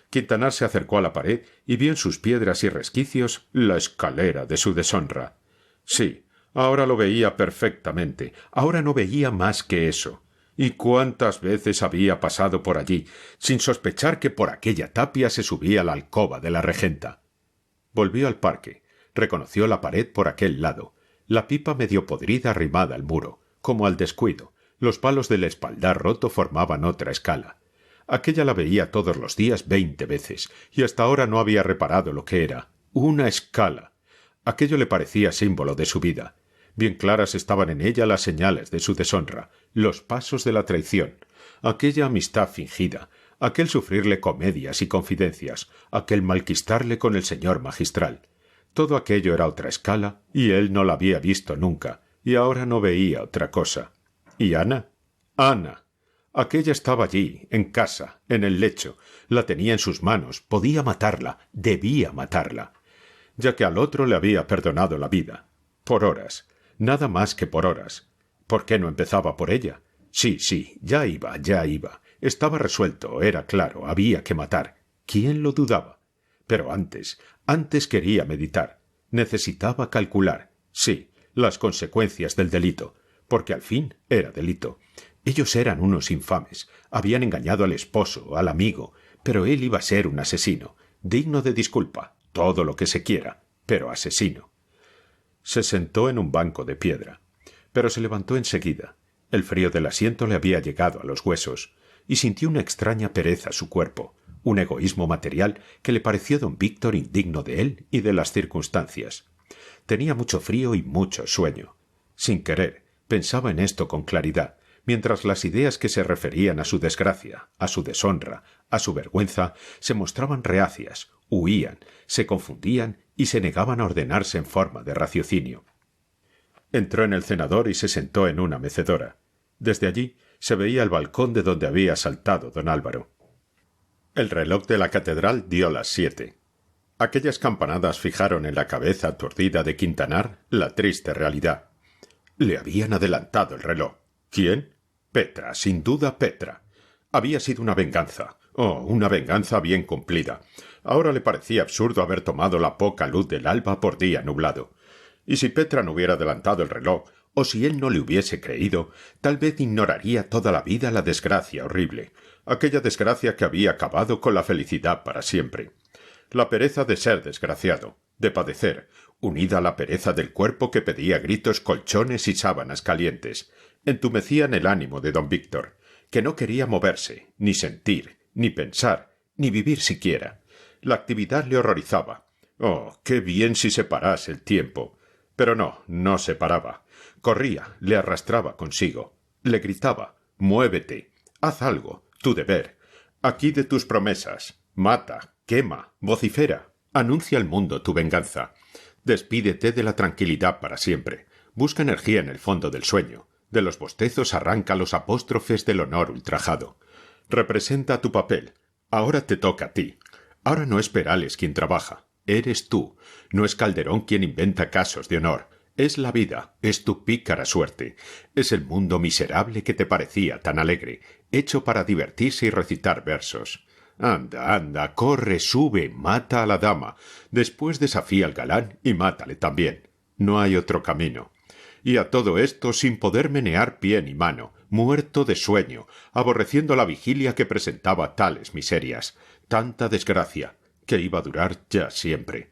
Quintanar se acercó a la pared y vio en sus piedras y resquicios la escalera de su deshonra. Sí, ahora lo veía perfectamente, ahora no veía más que eso. ¿Y cuántas veces había pasado por allí, sin sospechar que por aquella tapia se subía la alcoba de la regenta? Volvió al parque, reconoció la pared por aquel lado, la pipa medio podrida arrimada al muro, como al descuido, los palos del espaldar roto formaban otra escala. Aquella la veía todos los días 20 veces, y hasta ahora no había reparado lo que era. Una escala. Aquello le parecía símbolo de su vida. Bien claras estaban en ella las señales de su deshonra, los pasos de la traición, aquella amistad fingida, aquel sufrirle comedias y confidencias, aquel malquistarle con el señor magistral. Todo aquello era otra escala, y él no la había visto nunca, y ahora no veía otra cosa. ¿Y Ana? Ana. Aquella estaba allí, en casa, en el lecho, la tenía en sus manos, podía matarla, debía matarla, ya que al otro le había perdonado la vida. Por horas, nada más que por horas. ¿Por qué no empezaba por ella? Sí, ya iba. Estaba resuelto, era claro, había que matar. ¿Quién lo dudaba? Pero antes quería meditar. Necesitaba calcular, sí, las consecuencias del delito, porque al fin era delito. Ellos eran unos infames, habían engañado al esposo, al amigo, pero él iba a ser un asesino, digno de disculpa, todo lo que se quiera, pero asesino. Se sentó en un banco de piedra, pero se levantó enseguida. El frío del asiento le había llegado a los huesos, y sintió una extraña pereza su cuerpo, un egoísmo material que le pareció don Víctor indigno de él y de las circunstancias. Tenía mucho frío y mucho sueño. Sin querer, pensaba en esto con claridad, mientras las ideas que se referían a su desgracia, a su deshonra, a su vergüenza, se mostraban reacias, huían, se confundían y se negaban a ordenarse en forma de raciocinio. Entró en el cenador y se sentó en una mecedora. Desde allí se veía el balcón de donde había saltado don Álvaro. El reloj de la catedral dio las 7. Aquellas campanadas fijaron en la cabeza aturdida de Quintanar la triste realidad. Le habían adelantado el reloj. ¿Quién? Petra, sin duda Petra. Había sido una venganza. Oh, una venganza bien cumplida. Ahora le parecía absurdo haber tomado la poca luz del alba por día nublado. Y si Petra no hubiera adelantado el reloj, o si él no le hubiese creído, tal vez ignoraría toda la vida la desgracia horrible, aquella desgracia que había acabado con la felicidad para siempre. La pereza de ser desgraciado, de padecer, unida a la pereza del cuerpo que pedía a gritos colchones y sábanas calientes, entumecían el ánimo de don Víctor, que no quería moverse, ni sentir, ni pensar, ni vivir siquiera. La actividad le horrorizaba. Oh, qué bien si se parase el tiempo. Pero no se paraba. Corría, le arrastraba consigo. Le gritaba: «Muévete, haz algo, tu deber. Aquí de tus promesas. Mata, quema, vocifera. Anuncia al mundo tu venganza. Despídete de la tranquilidad para siempre. Busca energía en el fondo del sueño. De los bostezos arranca los apóstrofes del honor ultrajado. Representa tu papel. Ahora te toca a ti. Ahora no es Perales quien trabaja. Eres tú. No es Calderón quien inventa casos de honor. Es la vida, es tu pícara suerte. Es el mundo miserable que te parecía tan alegre, hecho para divertirse y recitar versos. Anda, corre, sube, mata a la dama. Después desafía al galán y mátale también. No hay otro camino. Y a todo esto sin poder menear pie ni mano, muerto de sueño, aborreciendo la vigilia que presentaba tales miserias, tanta desgracia, que iba a durar ya siempre.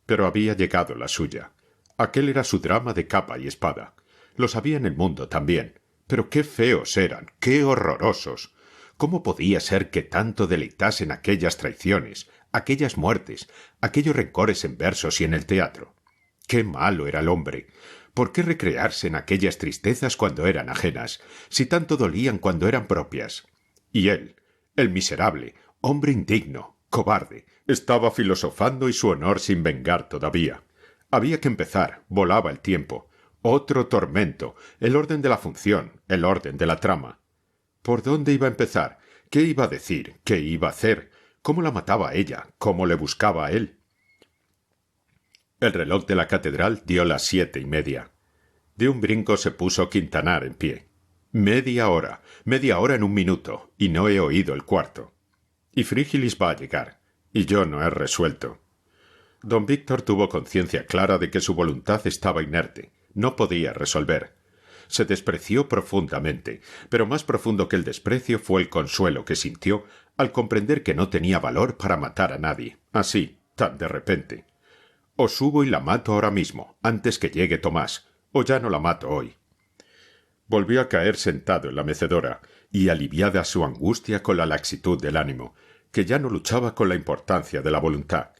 Pero había llegado la suya. Aquel era su drama de capa y espada. Lo sabía en el mundo también. Pero qué feos eran, qué horrorosos. ¿Cómo podía ser que tanto deleitasen aquellas traiciones, aquellas muertes, aquellos rencores en versos y en el teatro? Qué malo era el hombre. ¿Por qué recrearse en aquellas tristezas cuando eran ajenas, si tanto dolían cuando eran propias? Y él, el miserable, hombre indigno, cobarde, estaba filosofando y su honor sin vengar todavía. Había que empezar, volaba el tiempo. Otro tormento, el orden de la función, el orden de la trama. ¿Por dónde iba a empezar? ¿Qué iba a decir? ¿Qué iba a hacer? ¿Cómo la mataba a ella? ¿Cómo le buscaba a él? El reloj de la catedral dio las 7:30. De un brinco se puso Quintanar en pie. Media hora en un minuto, y no he oído el cuarto. Y Frígilis va a llegar, y yo no he resuelto. Don Víctor tuvo conciencia clara de que su voluntad estaba inerte, no podía resolver. Se despreció profundamente, pero más profundo que el desprecio fue el consuelo que sintió al comprender que no tenía valor para matar a nadie, así, tan de repente. O subo y la mato ahora mismo, antes que llegue Tomás, o ya no la mato hoy. Volvió a caer sentado en la mecedora, y aliviada su angustia con la laxitud del ánimo, que ya no luchaba con la importancia de la voluntad.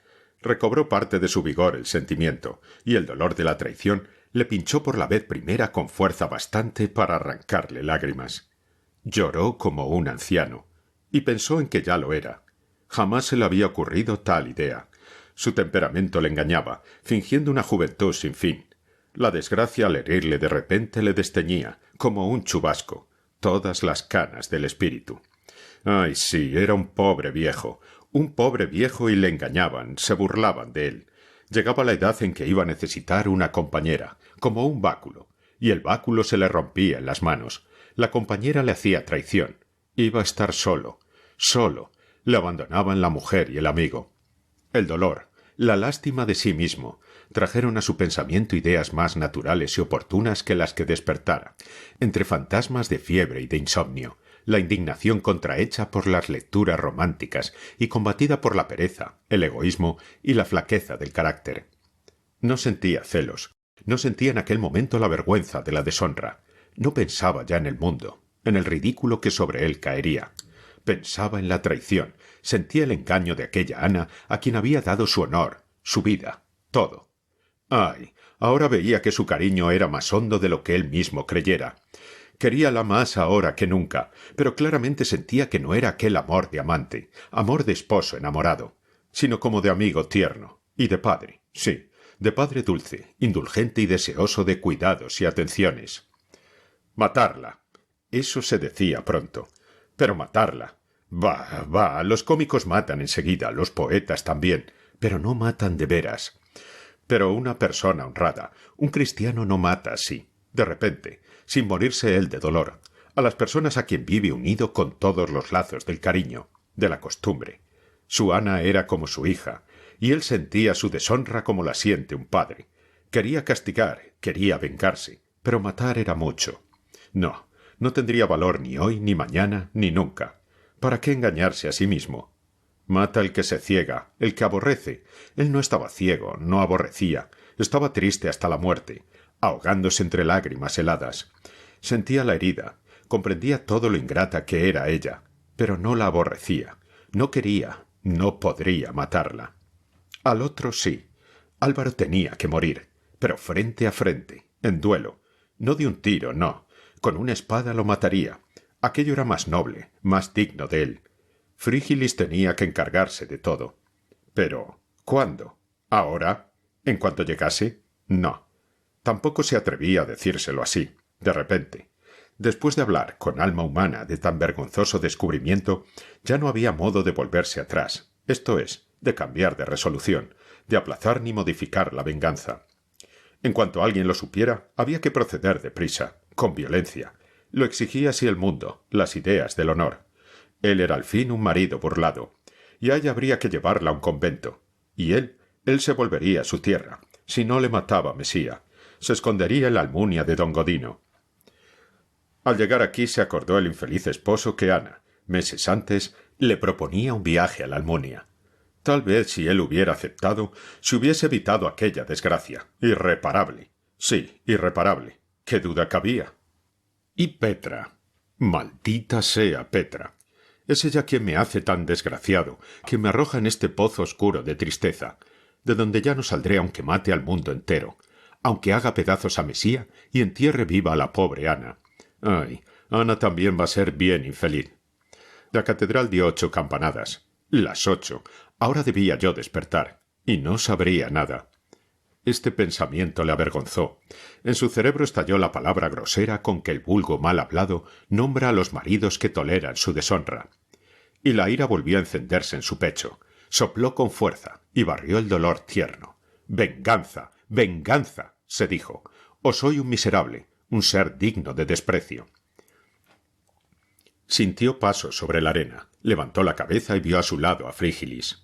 Recobró parte de su vigor el sentimiento, y el dolor de la traición le pinchó por la vez primera con fuerza bastante para arrancarle lágrimas. Lloró como un anciano, y pensó en que ya lo era. Jamás se le había ocurrido tal idea. Su temperamento le engañaba, fingiendo una juventud sin fin. La desgracia al herirle de repente le desteñía, como un chubasco, todas las canas del espíritu. Ay, sí, era un pobre viejo y le engañaban, se burlaban de él. Llegaba la edad en que iba a necesitar una compañera, como un báculo, y el báculo se le rompía en las manos. La compañera le hacía traición. Iba a estar solo. Le abandonaban la mujer y el amigo. El dolor, la lástima de sí mismo, trajeron a su pensamiento ideas más naturales y oportunas que las que despertara, entre fantasmas de fiebre y de insomnio, la indignación contrahecha por las lecturas románticas y combatida por la pereza, el egoísmo y la flaqueza del carácter. No sentía celos, no sentía en aquel momento la vergüenza de la deshonra, no pensaba ya en el mundo, en el ridículo que sobre él caería. Pensaba en la traición, sentía el engaño de aquella Ana a quien había dado su honor, su vida, todo. Ay, ahora veía que su cariño era más hondo de lo que él mismo creyera. Queríala más ahora que nunca, pero claramente sentía que no era aquel amor de amante, amor de esposo enamorado, sino como de amigo tierno, y de padre, sí, de padre dulce, indulgente y deseoso de cuidados y atenciones. Matarla. Eso se decía pronto. Pero matarla. Bah, los cómicos matan enseguida, los poetas también, pero no matan de veras. Pero una persona honrada, un cristiano no mata así, de repente, sin morirse él de dolor, a las personas a quien vive unido con todos los lazos del cariño, de la costumbre. Su Ana era como su hija, y él sentía su deshonra como la siente un padre. Quería castigar, quería vengarse, pero matar era mucho. No tendría valor ni hoy, ni mañana, ni nunca. ¿Para qué engañarse a sí mismo? Mata el que se ciega, el que aborrece. Él no estaba ciego, no aborrecía, estaba triste hasta la muerte, ahogándose entre lágrimas heladas. Sentía la herida, comprendía todo lo ingrata que era ella, pero no la aborrecía, no quería, no podría matarla. Al otro sí. Álvaro tenía que morir, pero frente a frente, en duelo. No de un tiro, no. Con una espada lo mataría. Aquello era más noble, más digno de él. Frígilis tenía que encargarse de todo. Pero, ¿cuándo? ¿Ahora? ¿En cuanto llegase? No. Tampoco se atrevía a decírselo así, de repente. Después de hablar con alma humana de tan vergonzoso descubrimiento, ya no había modo de volverse atrás, esto es, de cambiar de resolución, de aplazar ni modificar la venganza. En cuanto alguien lo supiera, había que proceder deprisa, con violencia. Lo exigía así el mundo, las ideas del honor. Él era al fin un marido burlado, y a ella habría que llevarla a un convento. Y él se volvería a su tierra, si no le mataba Mesía. Se escondería en la Almunia de don Godino. Al llegar aquí se acordó el infeliz esposo que Ana, meses antes, le proponía un viaje a la Almunia. Tal vez si él hubiera aceptado, se hubiese evitado aquella desgracia. Irreparable. Sí, irreparable. ¿Qué duda cabía? Y Petra. Maldita sea Petra. Es ella quien me hace tan desgraciado, quien me arroja en este pozo oscuro de tristeza, de donde ya no saldré aunque mate al mundo entero, aunque haga pedazos a Mesía y entierre viva a la pobre Ana. Ay, Ana también va a ser bien infeliz. La catedral dio 8 campanadas. Las 8. Ahora debía yo despertar, y no sabría nada. Este pensamiento le avergonzó. En su cerebro estalló la palabra grosera con que el vulgo mal hablado nombra a los maridos que toleran su deshonra. Y la ira volvió a encenderse en su pecho. Sopló con fuerza y barrió el dolor tierno. «¡Venganza! ¡Venganza!», se dijo. «O soy un miserable, un ser digno de desprecio». Sintió pasos sobre la arena, levantó la cabeza y vio a su lado a Frígilis.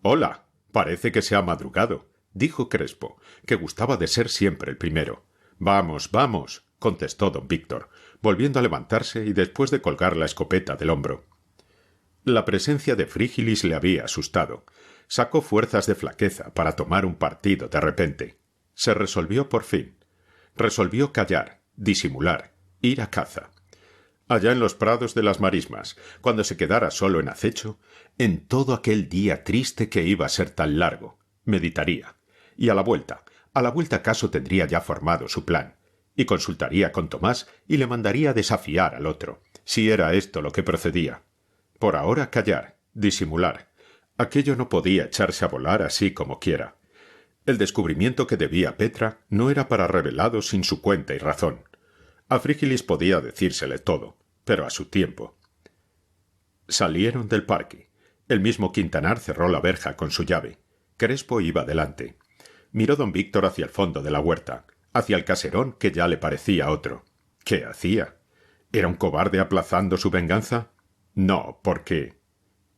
«Hola, parece que se ha madrugado», dijo Crespo, que gustaba de ser siempre el primero. «Vamos, vamos», contestó don Víctor, volviendo a levantarse y después de colgar la escopeta del hombro. La presencia de Frígilis le había asustado. Sacó fuerzas de flaqueza para tomar un partido de repente. Se resolvió por fin. Resolvió callar, disimular, ir a caza. Allá en los prados de las marismas, cuando se quedara solo en acecho, en todo aquel día triste que iba a ser tan largo, meditaría. Y a la vuelta acaso tendría ya formado su plan, y consultaría con Tomás y le mandaría desafiar al otro, si era esto lo que procedía. Por ahora callar, disimular. Aquello no podía echarse a volar así como quiera. El descubrimiento que debía Petra no era para revelado sin su cuenta y razón. A Frígilis podía decírsele todo, pero a su tiempo. Salieron del parque. El mismo Quintanar cerró la verja con su llave. Crespo iba delante. Miró don Víctor hacia el fondo de la huerta, hacia el caserón que ya le parecía otro. ¿Qué hacía? ¿Era un cobarde aplazando su venganza? No, porque...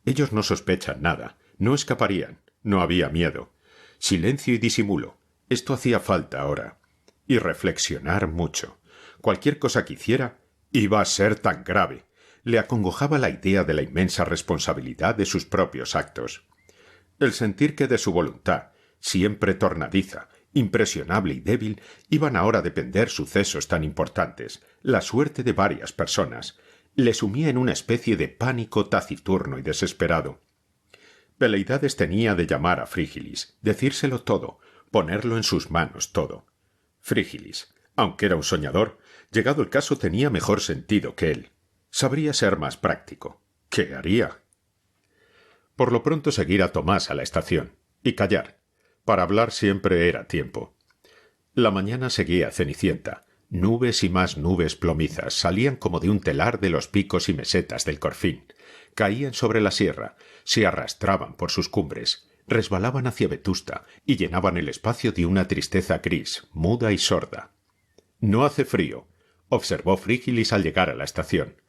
Ellos no sospechan nada, no escaparían, no había miedo. Silencio y disimulo. Esto hacía falta ahora. Y reflexionar mucho. Cualquier cosa que hiciera iba a ser tan grave. Le acongojaba la idea de la inmensa responsabilidad de sus propios actos. El sentir que de su voluntad, siempre tornadiza, impresionable y débil, iban ahora a depender sucesos tan importantes, la suerte de varias personas, le sumía en una especie de pánico taciturno y desesperado. Veleidades tenía de llamar a Frígilis, decírselo todo, ponerlo en sus manos todo. Frígilis, aunque era un soñador, llegado el caso tenía mejor sentido que él. Sabría ser más práctico. ¿Qué haría? Por lo pronto seguir a Tomás a la estación. Y callar. Para hablar siempre era tiempo. La mañana seguía cenicienta. Nubes y más nubes plomizas salían como de un telar de los picos y mesetas del Corfín. Caían sobre la sierra, se arrastraban por sus cumbres, resbalaban hacia Vetusta y llenaban el espacio de una tristeza gris, muda y sorda. «No hace frío», observó Frígilis al llegar a la estación.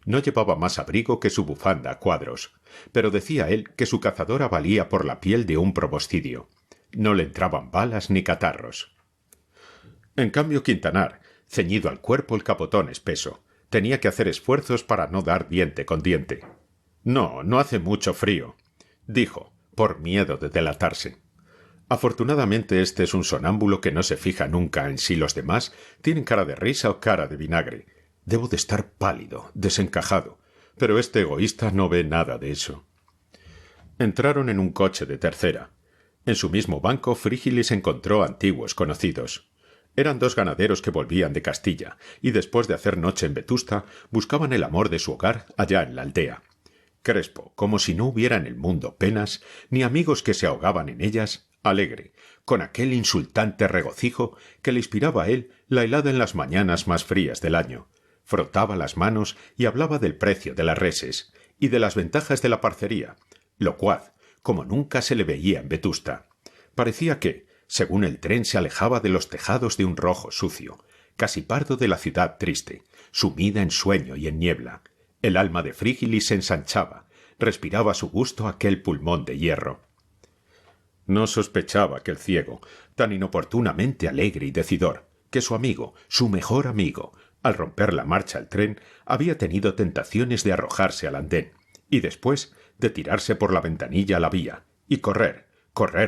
No llevaba más abrigo que su bufanda a cuadros, pero decía él que su cazadora valía por la piel de un proboscidio. No le entraban balas ni catarros. En cambio Quintanar, ceñido al cuerpo el capotón espeso, tenía que hacer esfuerzos para no dar diente con diente. «No, no hace mucho frío», dijo, por miedo de delatarse. Afortunadamente este es un sonámbulo que no se fija nunca en si los demás tienen cara de risa o cara de vinagre. Debo de estar pálido, desencajado, pero este egoísta no ve nada de eso. Entraron en un coche de tercera. En su mismo banco Frígilis encontró antiguos conocidos. Eran 2 ganaderos que volvían de Castilla, y después de hacer noche en Vetusta, buscaban el amor de su hogar allá en la aldea. Crespo, como si no hubiera en el mundo penas, ni amigos que se ahogaban en ellas, alegre, con aquel insultante regocijo que le inspiraba a él la helada en las mañanas más frías del año. Frotaba las manos y hablaba del precio de las reses y de las ventajas de la parcería, locuaz, como nunca se le veía en Vetusta. Parecía que, según el tren se alejaba de los tejados de un rojo sucio, casi pardo de la ciudad triste, sumida en sueño y en niebla, el alma de Frígilis se ensanchaba, respiraba a su gusto aquel pulmón de hierro. No sospechaba que el ciego, tan inoportunamente alegre y decidor, que su amigo, su mejor amigo, al romper la marcha al tren, había tenido tentaciones de arrojarse al andén, y después de tirarse por la ventanilla a la vía, y correr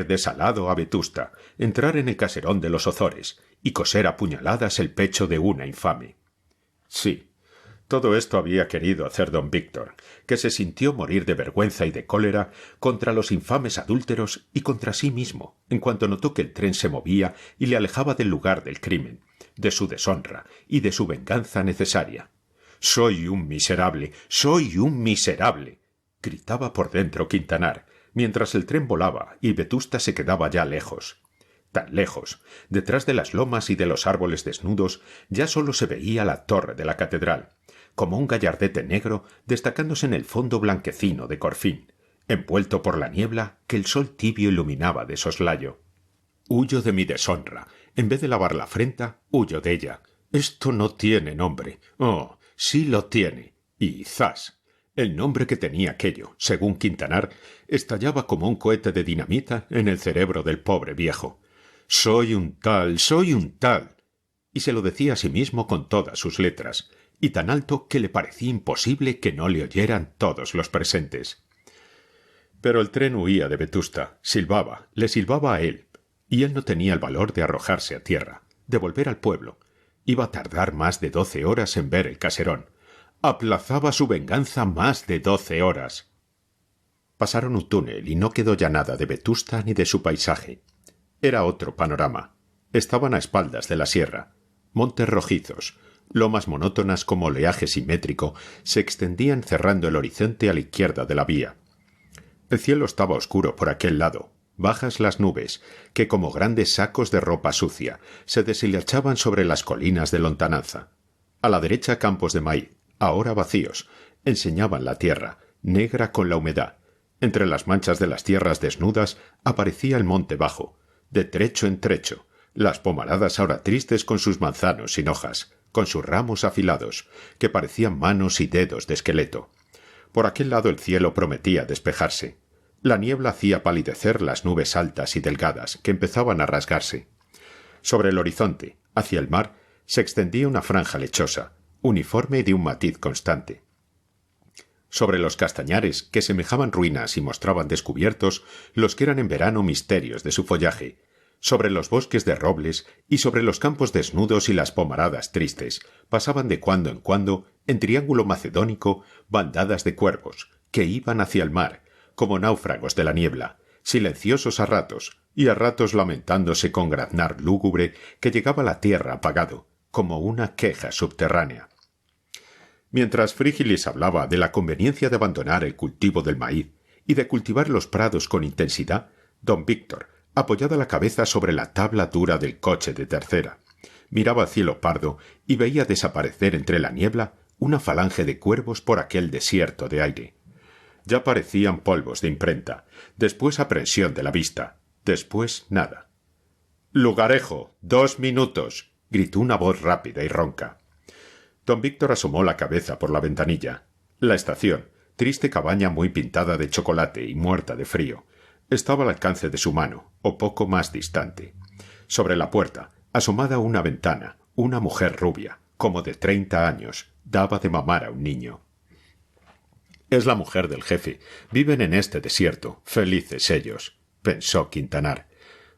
desalado a Vetusta, entrar en el caserón de los Ozores, y coser a puñaladas el pecho de una infame. Sí, todo esto había querido hacer don Víctor, que se sintió morir de vergüenza y de cólera contra los infames adúlteros y contra sí mismo, en cuanto notó que el tren se movía y le alejaba del lugar del crimen, de su deshonra y de su venganza necesaria. «Soy un miserable, soy un miserable», gritaba por dentro Quintanar, mientras el tren volaba y Vetusta se quedaba ya lejos. Tan lejos, detrás de las lomas y de los árboles desnudos, ya solo se veía la torre de la catedral, como un gallardete negro destacándose en el fondo blanquecino de Corfín, envuelto por la niebla que el sol tibio iluminaba de soslayo. «Huyo de mi deshonra. En vez de lavar la afrenta, huyo de ella. Esto no tiene nombre. Oh, sí lo tiene». Y ¡zas! El nombre que tenía aquello, según Quintanar, estallaba como un cohete de dinamita en el cerebro del pobre viejo. «Soy un tal, soy un tal». Y se lo decía a sí mismo con todas sus letras, y tan alto que le parecía imposible que no le oyeran todos los presentes. Pero el tren huía de Vetusta, silbaba, le silbaba a él, y él no tenía el valor de arrojarse a tierra, de volver al pueblo. Iba a tardar más de 12 horas en ver el caserón. Aplazaba su venganza más de 12 horas. Pasaron un túnel y no quedó ya nada de Vetusta ni de su paisaje. Era otro panorama. Estaban a espaldas de la sierra. Montes rojizos, lomas monótonas como oleaje simétrico, se extendían cerrando el horizonte a la izquierda de la vía. El cielo estaba oscuro por aquel lado. Bajas las nubes, que como grandes sacos de ropa sucia, se deshilachaban sobre las colinas de lontananza. A la derecha campos de maíz, ahora vacíos, enseñaban la tierra, negra con la humedad. Entre las manchas de las tierras desnudas aparecía el monte bajo, de trecho en trecho, las pomaradas ahora tristes con sus manzanos sin hojas, con sus ramos afilados, que parecían manos y dedos de esqueleto. Por aquel lado el cielo prometía despejarse. La niebla hacía palidecer las nubes altas y delgadas, que empezaban a rasgarse. Sobre el horizonte, hacia el mar, se extendía una franja lechosa, uniforme y de un matiz constante. Sobre los castañares, que semejaban ruinas y mostraban descubiertos los que eran en verano misterios de su follaje, sobre los bosques de robles y sobre los campos desnudos y las pomaradas tristes, pasaban de cuando en cuando, en triángulo macedónico, bandadas de cuervos, que iban hacia el mar, como náufragos de la niebla, silenciosos a ratos, y a ratos lamentándose con graznar lúgubre que llegaba a la tierra apagado, como una queja subterránea. Mientras Frígilis hablaba de la conveniencia de abandonar el cultivo del maíz y de cultivar los prados con intensidad, don Víctor, apoyada la cabeza sobre la tabla dura del coche de tercera, miraba al cielo pardo y veía desaparecer entre la niebla una falange de cuervos por aquel desierto de aire. Ya parecían polvos de imprenta, después aprensión de la vista, después nada. «Lugarejo, 2 minutos», gritó una voz rápida y ronca. Don Víctor asomó la cabeza por la ventanilla. La estación, triste cabaña muy pintada de chocolate y muerta de frío, estaba al alcance de su mano, o poco más distante. Sobre la puerta, asomada a una ventana, una mujer rubia, como de 30 años, daba de mamar a un niño. «Es la mujer del jefe. Viven en este desierto. Felices ellos», pensó Quintanar.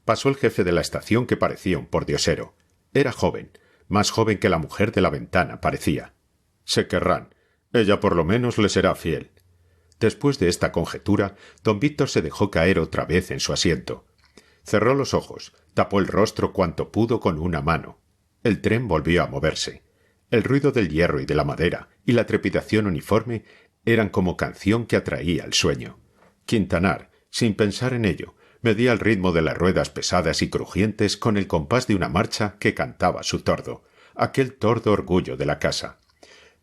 Pasó el jefe de la estación, que parecía un pordiosero. Era joven, más joven que la mujer de la ventana parecía. Se querrán. Ella por lo menos le será fiel. Después de esta conjetura, don Víctor se dejó caer otra vez en su asiento. Cerró los ojos, tapó el rostro cuanto pudo con una mano. El tren volvió a moverse. El ruido del hierro y de la madera y la trepidación uniforme eran como canción que atraía el sueño. Quintanar, sin pensar en ello, medía el ritmo de las ruedas pesadas y crujientes con el compás de una marcha que cantaba su tordo, aquel tordo orgullo de la casa.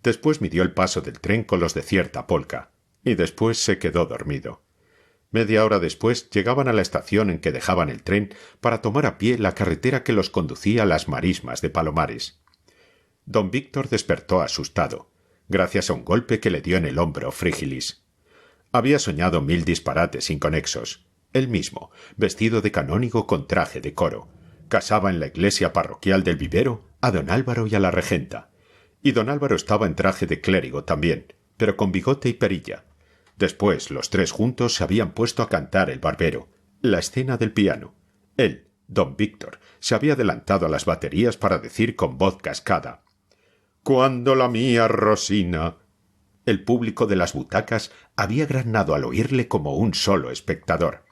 Después midió el paso del tren con los de cierta polca, y después se quedó dormido. Media hora después llegaban a la estación en que dejaban el tren para tomar a pie la carretera que los conducía a las marismas de Palomares. Don Víctor despertó asustado, gracias a un golpe que le dio en el hombro Frígilis. Había soñado 1000 disparates inconexos. Él mismo, vestido de canónigo con traje de coro, casaba en la iglesia parroquial del vivero a don Álvaro y a la regenta. Y don Álvaro estaba en traje de clérigo también, pero con bigote y perilla. Después los tres juntos se habían puesto a cantar el barbero, la escena del piano. Él, don Víctor, se había adelantado a las baterías para decir con voz cascada: «Cuando la mía Rosina». El público de las butacas había graznado al oírle como un solo espectador.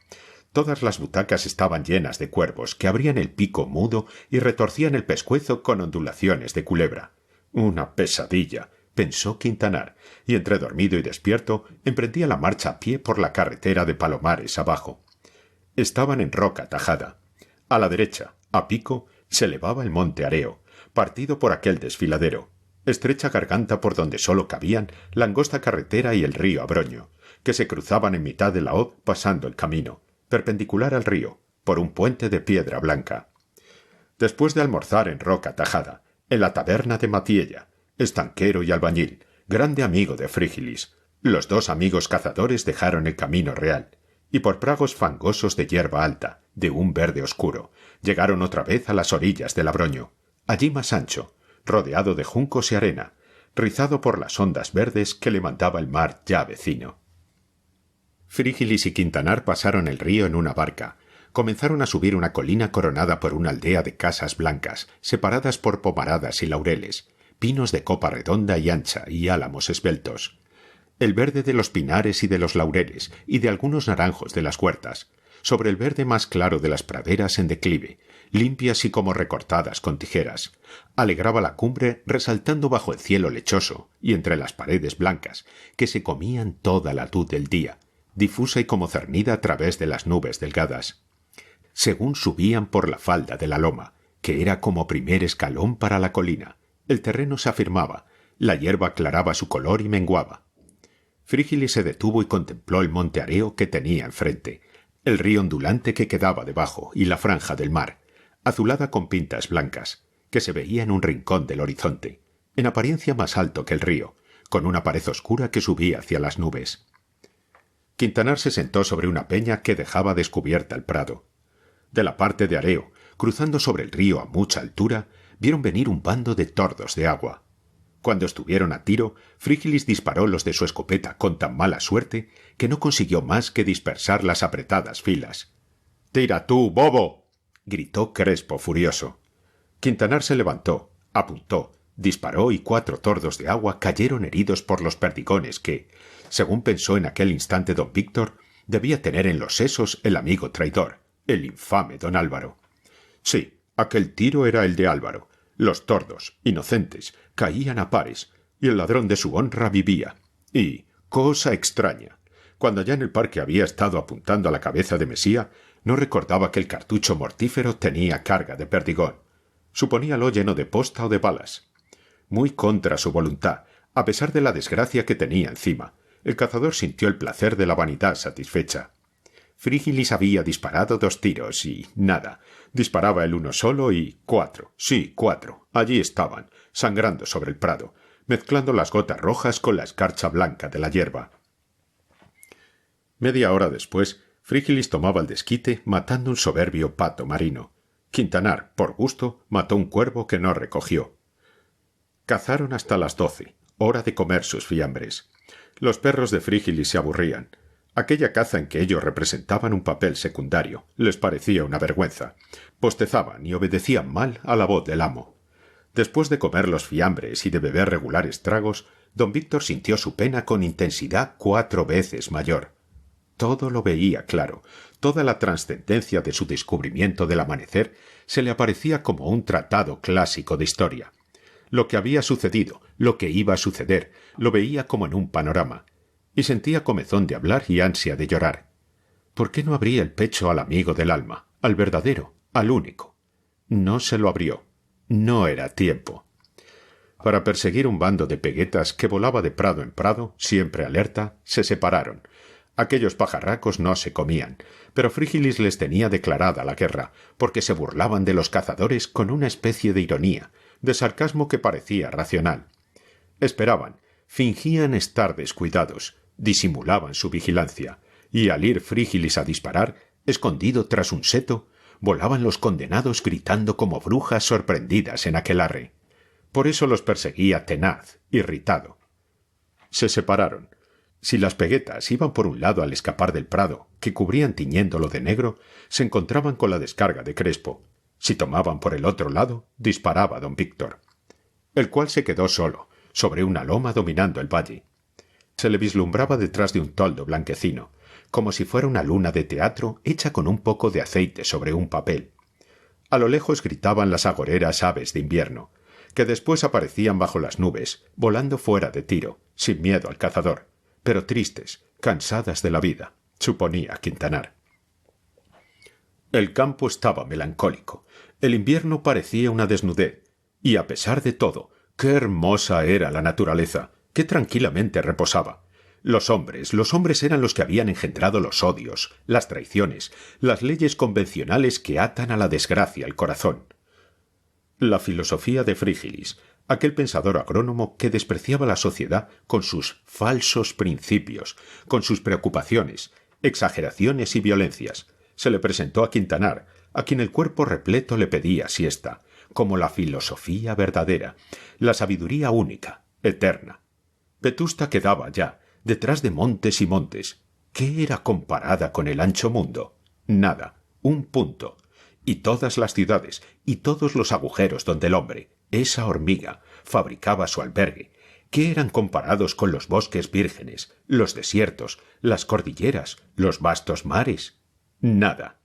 Todas las butacas estaban llenas de cuervos que abrían el pico mudo y retorcían el pescuezo con ondulaciones de culebra. Una pesadilla, pensó Quintanar, y entre dormido y despierto emprendía la marcha a pie por la carretera de Palomares abajo. Estaban en Roca Tajada. A la derecha, a pico, se elevaba el monte Areo, partido por aquel desfiladero, estrecha garganta por donde sólo cabían la angosta carretera y el río Abroño, que se cruzaban en mitad de la hoz pasando el camino, perpendicular al río, por un puente de piedra blanca. Después de almorzar en Roca Tajada, en la taberna de Matiella, estanquero y albañil, grande amigo de Frígilis, los dos amigos cazadores dejaron el camino real, y por pragos fangosos de hierba alta, de un verde oscuro, llegaron otra vez a las orillas del Abroño, allí más ancho, rodeado de juncos y arena, rizado por las ondas verdes que le mandaba el mar ya vecino. Frígilis y Quintanar pasaron el río en una barca. Comenzaron a subir una colina coronada por una aldea de casas blancas, separadas por pomaradas y laureles, pinos de copa redonda y ancha y álamos esbeltos. El verde de los pinares y de los laureles y de algunos naranjos de las huertas, sobre el verde más claro de las praderas en declive, limpias y como recortadas con tijeras, alegraba la cumbre resaltando bajo el cielo lechoso y entre las paredes blancas, que se comían toda la luz del día, difusa y como cernida a través de las nubes delgadas. Según subían por la falda de la loma, que era como primer escalón para la colina, el terreno se afirmaba, la hierba aclaraba su color y menguaba. Frígilis se detuvo y contempló el monte Areo que tenía enfrente, el río ondulante que quedaba debajo y la franja del mar, azulada con pintas blancas, que se veía en un rincón del horizonte, en apariencia más alto que el río, con una pared oscura que subía hacia las nubes. Quintanar se sentó sobre una peña que dejaba descubierta el prado. De la parte de Areo, cruzando sobre el río a mucha altura, vieron venir un bando de tordos de agua. Cuando estuvieron a tiro, Frígilis disparó los de su escopeta con tan mala suerte que no consiguió más que dispersar las apretadas filas. —¡Tira tú, bobo! —gritó Crespo furioso. Quintanar se levantó, apuntó, disparó y 4 tordos de agua cayeron heridos por los perdigones que, según pensó en aquel instante don Víctor, debía tener en los sesos el amigo traidor, el infame don Álvaro. Sí, aquel tiro era el de Álvaro. Los tordos, inocentes, caían a pares, y el ladrón de su honra vivía. Y, cosa extraña, cuando ya en el parque había estado apuntando a la cabeza de Mesía, no recordaba que el cartucho mortífero tenía carga de perdigón. Suponíalo lleno de posta o de balas. Muy contra su voluntad, a pesar de la desgracia que tenía encima, el cazador sintió el placer de la vanidad satisfecha. Frígilis había disparado 2 tiros y nada. Disparaba el uno solo y 4. Sí, 4. Allí estaban, sangrando sobre el prado, mezclando las gotas rojas con la escarcha blanca de la hierba. Media hora después, Frígilis tomaba el desquite matando un soberbio pato marino. Quintanar, por gusto, mató un cuervo que no recogió. Cazaron hasta las 12, hora de comer sus fiambres. Los perros de Frígilis se aburrían. Aquella caza en que ellos representaban un papel secundario les parecía una vergüenza. Bostezaban y obedecían mal a la voz del amo. Después de comer los fiambres y de beber regulares tragos, don Víctor sintió su pena con intensidad 4 veces mayor. Todo lo veía claro, toda la trascendencia de su descubrimiento del amanecer se le aparecía como un tratado clásico de historia. Lo que había sucedido, lo que iba a suceder, lo veía como en un panorama. Y sentía comezón de hablar y ansia de llorar. ¿Por qué no abría el pecho al amigo del alma, al verdadero, al único? No se lo abrió. No era tiempo. Para perseguir un bando de peguetas que volaba de prado en prado, siempre alerta, se separaron. Aquellos pajarracos no se comían, pero Frígilis les tenía declarada la guerra, porque se burlaban de los cazadores con una especie de ironía, de sarcasmo que parecía racional. Esperaban, fingían estar descuidados, disimulaban su vigilancia, y al ir Frígilis a disparar, escondido tras un seto, volaban los condenados gritando como brujas sorprendidas en aquelarre. Por eso los perseguía tenaz, irritado. Se separaron. Si las peguetas iban por un lado al escapar del prado, que cubrían tiñéndolo de negro, se encontraban con la descarga de Crespo. Si tomaban por el otro lado, disparaba don Víctor, el cual se quedó solo, sobre una loma dominando el valle. Se le vislumbraba detrás de un toldo blanquecino, como si fuera una luna de teatro hecha con un poco de aceite sobre un papel. A lo lejos gritaban las agoreras aves de invierno. que después aparecían bajo las nubes, volando fuera de tiro, sin miedo al cazador, pero tristes, cansadas de la vida, suponía Quintanar. El campo estaba melancólico, el invierno parecía una desnudez, y a pesar de todo, qué hermosa era la naturaleza, qué tranquilamente reposaba. Los hombres eran los que habían engendrado los odios, las traiciones, las leyes convencionales que atan a la desgracia el corazón. La filosofía de Frígilis, aquel pensador agrónomo que despreciaba la sociedad con sus falsos principios, con sus preocupaciones, exageraciones y violencias, se le presentó a Quintanar, a quien el cuerpo repleto le pedía siesta, como la filosofía verdadera, la sabiduría única, eterna. Vetusta quedaba ya, detrás de montes y montes. ¿Qué era comparada con el ancho mundo? Nada, un punto. Y todas las ciudades, y todos los agujeros donde el hombre, esa hormiga, fabricaba su albergue, ¿qué eran comparados con los bosques vírgenes, los desiertos, las cordilleras, los vastos mares? Nada.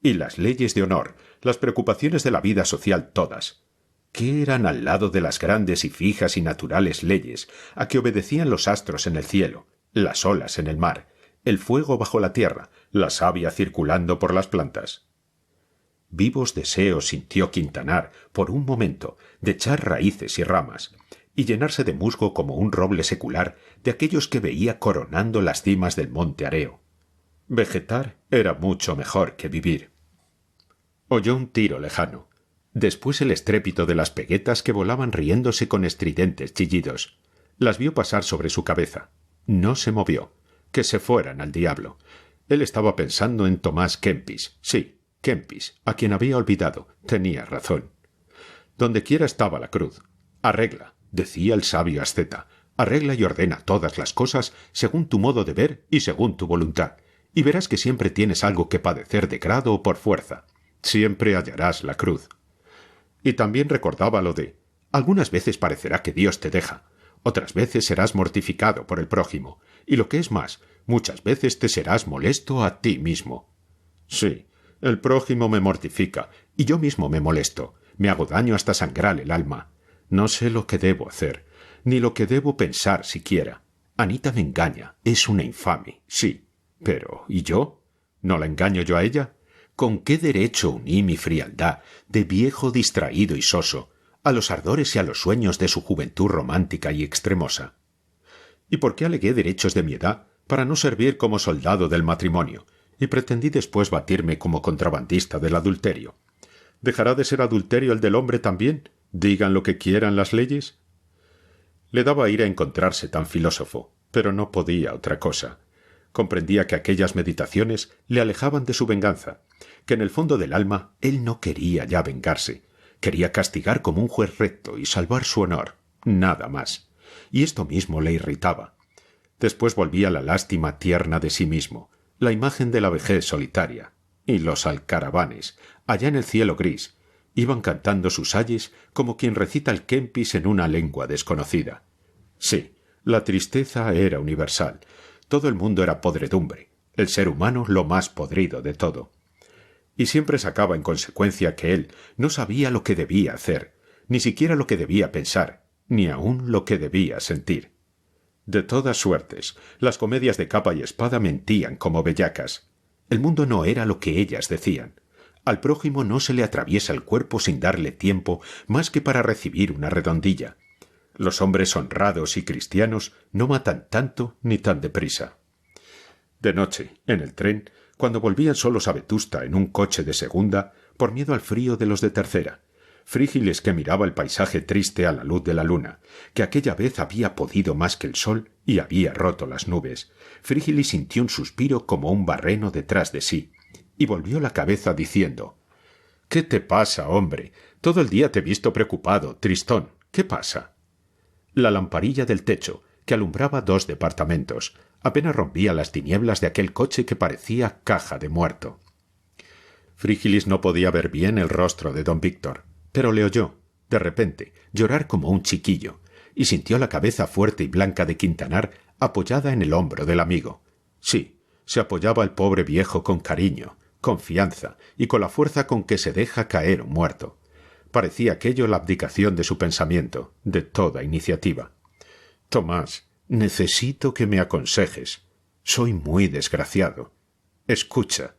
Y las leyes de honor, las preocupaciones de la vida social todas, ¿qué eran al lado de las grandes y fijas y naturales leyes a que obedecían los astros en el cielo, las olas en el mar, el fuego bajo la tierra, la savia circulando por las plantas? Vivos deseos sintió Quintanar, por un momento, de echar raíces y ramas, y llenarse de musgo como un roble secular de aquellos que veía coronando las cimas del monte Areo. Vegetar era mucho mejor que vivir. Oyó un tiro lejano. Después el estrépito de las peguetas que volaban riéndose con estridentes chillidos. Las vio pasar sobre su cabeza. No se movió. Que se fueran al diablo. Él estaba pensando en Tomás Kempis. Sí, Kempis, a quien había olvidado. Tenía razón. Dondequiera estaba la cruz. Arregla, decía el sabio asceta. Arregla y ordena todas las cosas según tu modo de ver y según tu voluntad. Y verás que siempre tienes algo que padecer de grado o por fuerza. Siempre hallarás la cruz. Y también recordaba lo de: algunas veces parecerá que Dios te deja, otras veces serás mortificado por el prójimo, y lo que es más, muchas veces te serás molesto a ti mismo. Sí, el prójimo me mortifica, y yo mismo me molesto, me hago daño hasta sangrar el alma. No sé lo que debo hacer, ni lo que debo pensar siquiera. Anita me engaña, es una infame, sí. Pero, ¿y yo? ¿No la engaño yo a ella? ¿Con qué derecho uní mi frialdad, de viejo distraído y soso, a los ardores y a los sueños de su juventud romántica y extremosa? ¿Y por qué alegué derechos de mi edad para no servir como soldado del matrimonio, y pretendí después batirme como contrabandista del adulterio? ¿Dejará de ser adulterio el del hombre también? Digan lo que quieran las leyes. Le daba ira encontrarse tan filósofo, pero no podía otra cosa. Comprendía que aquellas meditaciones le alejaban de su venganza, que en el fondo del alma él no quería ya vengarse, quería castigar como un juez recto y salvar su honor, nada más. Y esto mismo le irritaba. Después volvía la lástima tierna de sí mismo, la imagen de la vejez solitaria, y los alcaravanes, allá en el cielo gris, iban cantando sus ayes como quien recita el Kempis en una lengua desconocida. Sí, la tristeza era universal. Todo el mundo era podredumbre, el ser humano lo más podrido de todo. Y siempre sacaba en consecuencia que él no sabía lo que debía hacer, ni siquiera lo que debía pensar, ni aun lo que debía sentir. De todas suertes, las comedias de capa y espada mentían como bellacas. El mundo no era lo que ellas decían. Al prójimo no se le atraviesa el cuerpo sin darle tiempo más que para recibir una redondilla. Los hombres honrados y cristianos no matan tanto ni tan deprisa. De noche, en el tren, cuando volvían solos a Vetusta en un coche de segunda, por miedo al frío de los de tercera, Frígilis, que miraba el paisaje triste a la luz de la luna, que aquella vez había podido más que el sol y había roto las nubes, Frígilis sintió un suspiro como un barreno detrás de sí, y volvió la cabeza diciendo: «¿Qué te pasa, hombre? Todo el día te he visto preocupado, tristón. ¿Qué pasa?» La lamparilla del techo, que alumbraba 2 departamentos, apenas rompía las tinieblas de aquel coche que parecía caja de muerto. Frígilis no podía ver bien el rostro de don Víctor, pero le oyó, de repente, llorar como un chiquillo, y sintió la cabeza fuerte y blanca de Quintanar apoyada en el hombro del amigo. Sí, se apoyaba el pobre viejo con cariño, confianza y con la fuerza con que se deja caer un muerto. parecía aquello la abdicación de su pensamiento, de toda iniciativa. Tomás, necesito que me aconsejes. Soy muy desgraciado. Escucha,